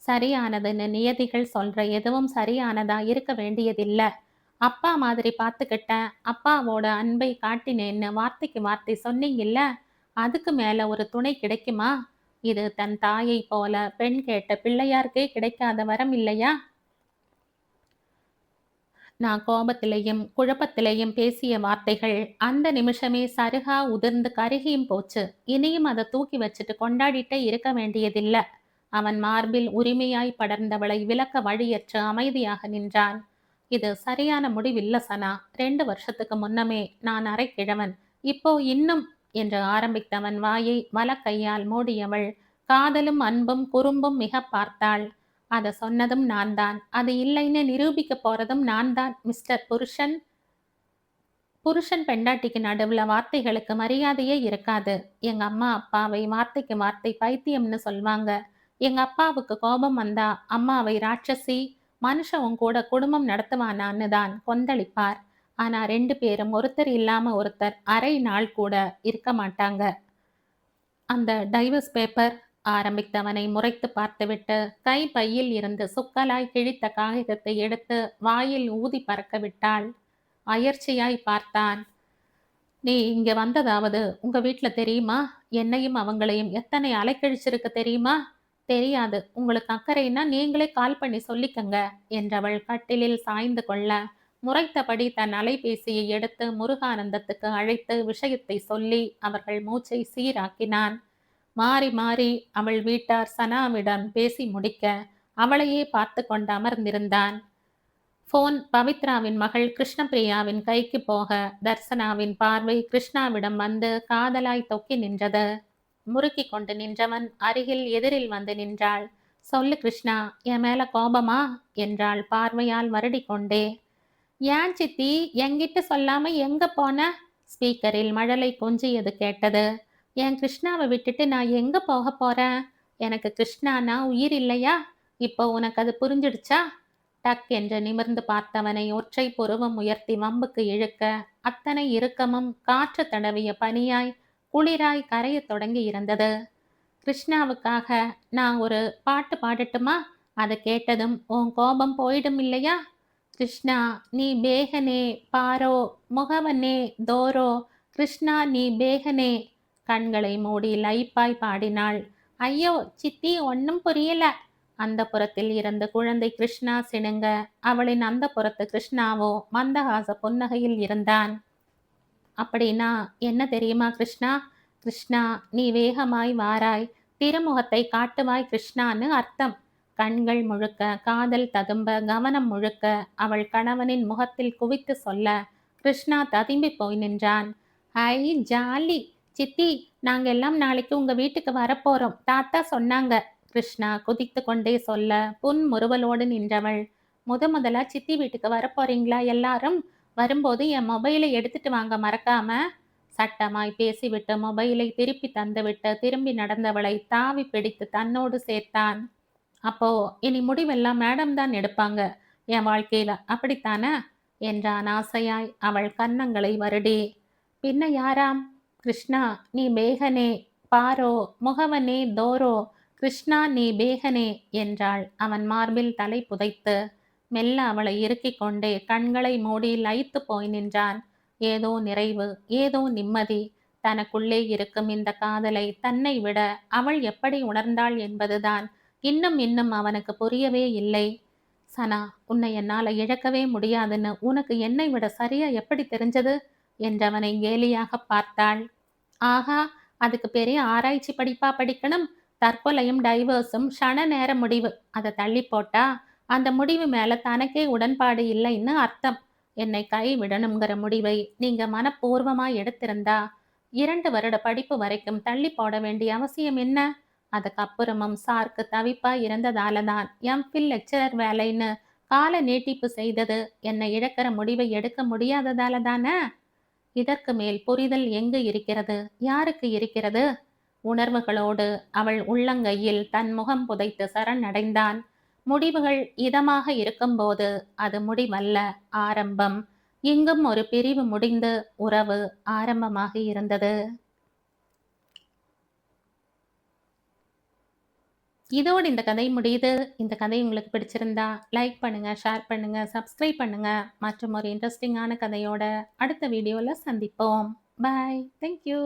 சரியானதுன்னு நியதிகள் சொல்ற எதுவும் சரியானதா இருக்க வேண்டியதில்ல. அப்பா மாதிரி பார்த்துக்கிட்டேன், அப்பாவோட அன்பை காட்டினேன்னு வார்த்தைக்கு வார்த்தை சொன்னீங்கல்ல, அதுக்கு மேல ஒரு துணை கிடைக்குமா? இது தன் தாயை போல பெண் கேட்ட பிள்ளையாருக்கே கிடைக்காத வரம் இல்லையா? நான் கோபத்திலையும் குழப்பத்திலையும் பேசிய வார்த்தைகள் அந்த நிமிஷமே சருகா உதிர்ந்து கருகியும் போச்சு. இனியும் அதை தூக்கி வச்சுட்டு கொண்டாடிட்டே இருக்க வேண்டியதில்லை. அவன் மார்பில் உரிமையாய் படர்ந்தவளை விலக்க வழியற்று அமைதியாக நின்றான். இது சரியான முடிவில்ல சனா. 2 வருஷத்துக்கு முன்னமே நான் அரைக்கிழவன், இப்போ இன்னும் என்று ஆரம்பித்தவன் வாயை வலக்கையால் மூடியவள் காதலும் அன்பும் குறும்பும் மிக பார்த்தாள். அதை சொன்னதும் நான் தான், அது இல்லைன்னு நிரூபிக்க போறதும் நான் தான் மிஸ்டர் புருஷன். புருஷன் பெண்டாட்டிக்கு நடுவுல வார்த்தைகளுக்கு மரியாதையே இருக்காது. எங்க அம்மா அப்பாவை வார்த்தைக்கு வார்த்தை பைத்தியம்னு சொல்வாங்க. எங்க அப்பாவுக்கு கோபம் வந்தா அம்மாவை ராட்சசி, மனுஷன் உன் கூட குடும்பம் நடத்துவானான்னு தான் கொந்தளிப்பார். ஆனா 2 பேரும் ஒருத்தர் இல்லாம ஒருத்தர் அரை நாள் கூட இருக்க மாட்டாங்க. அந்த டைவர்ஸ் பேப்பர் ஆரம்பித்தவனை முறைத்து பார்த்துவிட்டு கை பையில் இருந்து சுக்கலாய் கிழித்த காகிதத்தை எடுத்து வாயில் ஊதி பறக்க விட்டாள். அயர்ச்சியாய் பார்த்தான். நீ இங்க வந்ததாவது உங்க வீட்டுல தெரியுமா? என்னையும் அவங்களையும் எத்தனை அலைக்கழிச்சிருக்கு தெரியுமா? தெரியாது. உங்களுக்கு அக்கறைன்னா நீங்களே கால் பண்ணி சொல்லிக்கங்க என்றவள் கட்டிலில் சாய்ந்து கொள்ள முறைத்தபடி தன் அலைபேசியை எடுத்து முருகானந்தத்துக்கு அழைத்து விஷயத்தை சொல்லி அவர்கள் மூச்சை சீராக்கினான். மாறி மாறி அவள் வீட்டார் சனாவிடம் பேசி முடிக்க அவளையே பார்த்து கொண்டு அமர்ந்திருந்தான். போன் பவித்ராவின் மகள் கிருஷ்ணபிரியாவின் கைக்கு போக தர்சனாவின் பார்வை கிருஷ்ணாவிடம் வந்து காதலாய் தொக்கி நின்றது. முறுக்கி கொண்டு நின்றவன் அருகில் எதிரில் வந்து நின்றாள். சொல்லு கிருஷ்ணா, என் மேல கோபமா என்றாள் பார்வையால் வருடி கொண்டே. ஏன் சித்தி என்கிட்ட சொல்லாம எங்க போன? ஸ்பீக்கரில் மழலை கொஞ்சியது கேட்டது. என் கிருஷ்ணாவை விட்டுட்டு நான் எங்க போக போறேன்? எனக்கு கிருஷ்ணானா உயிர் இல்லையா? இப்போ உனக்கு அது புரிஞ்சிடுச்சா? டக் என்று நிமிர்ந்து பார்த்தவனை ஒற்றை புருவம் உயர்த்தி வம்புக்கு இழுக்க அத்தனை இறுக்கமும் காற்று தடவிய பனியாய் குளிராய் கரைய தொடங்கி இருந்தது. கிருஷ்ணாவுக்காக நான் ஒரு பாட்டு பாடட்டுமா? அதை கேட்டதும் உன் கோபம் போயிடும் இல்லையா? கிருஷ்ணா, நீ பேகனே பாரோ முகவனே தோரோ கிருஷ்ணா நீ பேகனே. கண்களை மூடி லைப்பாய் பாடினாள். ஐயோ சித்தி ஒன்னும் புரியல. அந்த புறத்தில் இருந்து குழந்தை கிருஷ்ணா சிணுங்க, அவளின் அந்த புறத்து கிருஷ்ணாவோ மந்தகாச புன்னகையில் இருந்தான். அப்படின்னா என்ன தெரியுமா கிருஷ்ணா? கிருஷ்ணா நீ வேகமாய் வாராய், திருமுகத்தை காட்டுவாய் கிருஷ்ணான்னு அர்த்தம். கண்கள் முழுக்க காதல் ததும்ப, கவனம் முழுக்க அவள் கணவனின் முகத்தில் குவித்து சொல்ல, கிருஷ்ணா ததும்பி போய் நின்றான். ஐ ஜாலி சித்தி, நாங்க எல்லாம் நாளைக்கு உங்க வீட்டுக்கு வரப்போறோம், தாத்தா சொன்னாங்க. கிருஷ்ணா குதித்து கொண்டே சொல்ல, புன்முறுவலோடு நின்றவள், முதலா சித்தி வீட்டுக்கு வரப்போறீங்களா எல்லாரும்? வரும்போது என் மொபைலை எடுத்துட்டு வாங்க மறக்காம. சட்டமாய் பேசிவிட்டு மொபைலை திருப்பி தந்துவிட்டு திரும்பி நடந்தவளை தாவி பிடித்து தன்னோடு சேர்த்தான். அப்போ இனி முடிவெல்லாம் மேடம் தான் எடுப்பாங்க என் வாழ்க்கையில, அப்படித்தானே என்றான் ஆசையாய் அவள் கன்னங்களை வருடி. பின்ன யாராம்? கிருஷ்ணா நீ பேகனே, பாரோ முகவனே தோரோ, கிருஷ்ணா நீ பேகனே என்றாள் அவன் மார்பில் தலை புதைத்து. மெல்ல அவளை இறுக்கிக் கொண்டே கண்களை மூடி லயித்து போய் நின்றான். ஏதோ நிறைவு, ஏதோ நிம்மதி. தனக்குள்ளே இருக்கும் இந்த காதலை தன்னை விட அவள் எப்படி உணர்ந்தாள் என்பதுதான் இன்னும் அவனுக்கு புரியவே இல்லை. சனா, உன்னை என்னால இழக்கவே முடியாதுன்னு உனக்கு என்னை விட சரியா எப்படி தெரிஞ்சது என்றவனை கேலியாக பார்த்தாள். ஆஹா, அதுக்கு பெரிய ஆராய்ச்சி படிப்பா படிக்கணும்? தற்கொலையும் டைவர்ஸும் க்ஷண நேர முடிவு. அதை தள்ளி போட்டா அந்த முடிவு மேல தனக்கே உடன்பாடு இல்லைன்னு அர்த்தம். என்னை கைவிடணுங்கிற முடிவை நீங்க மனப்பூர்வமாய் எடுத்திருந்தா 2 வருட படிப்பு வரைக்கும் தள்ளி போட வேண்டிய அவசியம் என்ன? அதுக்கப்புறமும் சார்க்கு தவிப்பா இருந்ததால தான் எம்ஃபில் லெக்சரர் வேலைன்னு கால நீட்டிப்பு செய்தது. என்னை இழக்கிற முடிவை எடுக்க முடியாததால தானே? இதற்கு மேல் புரிதல் எங்கு இருக்கிறது? யாருக்கு இருக்கிறது? உணர்வுகளோடு அவள் உள்ளங்கையில் தன் முகம் புதைத்து சரணடைந்தான். முடிவுகள் இதமாக இருக்கும்போது அது முடிவல்ல, ஆரம்பம். இங்கும் ஒரு பிரிவு முடிந்து உறவு ஆரம்பமாக இருந்தது. இதோடு இந்த கதை முடியுது. இந்த கதை உங்களுக்கு பிடிச்சிருந்தா லைக் பண்ணுங்க, ஷேர் பண்ணுங்க, சப்ஸ்கிரைப் பண்ணுங்க. மற்றும் ஒரு இன்ட்ரெஸ்டிங்கான கதையோட அடுத்த வீடியோல சந்திப்போம். பாய். தேங்க்யூ.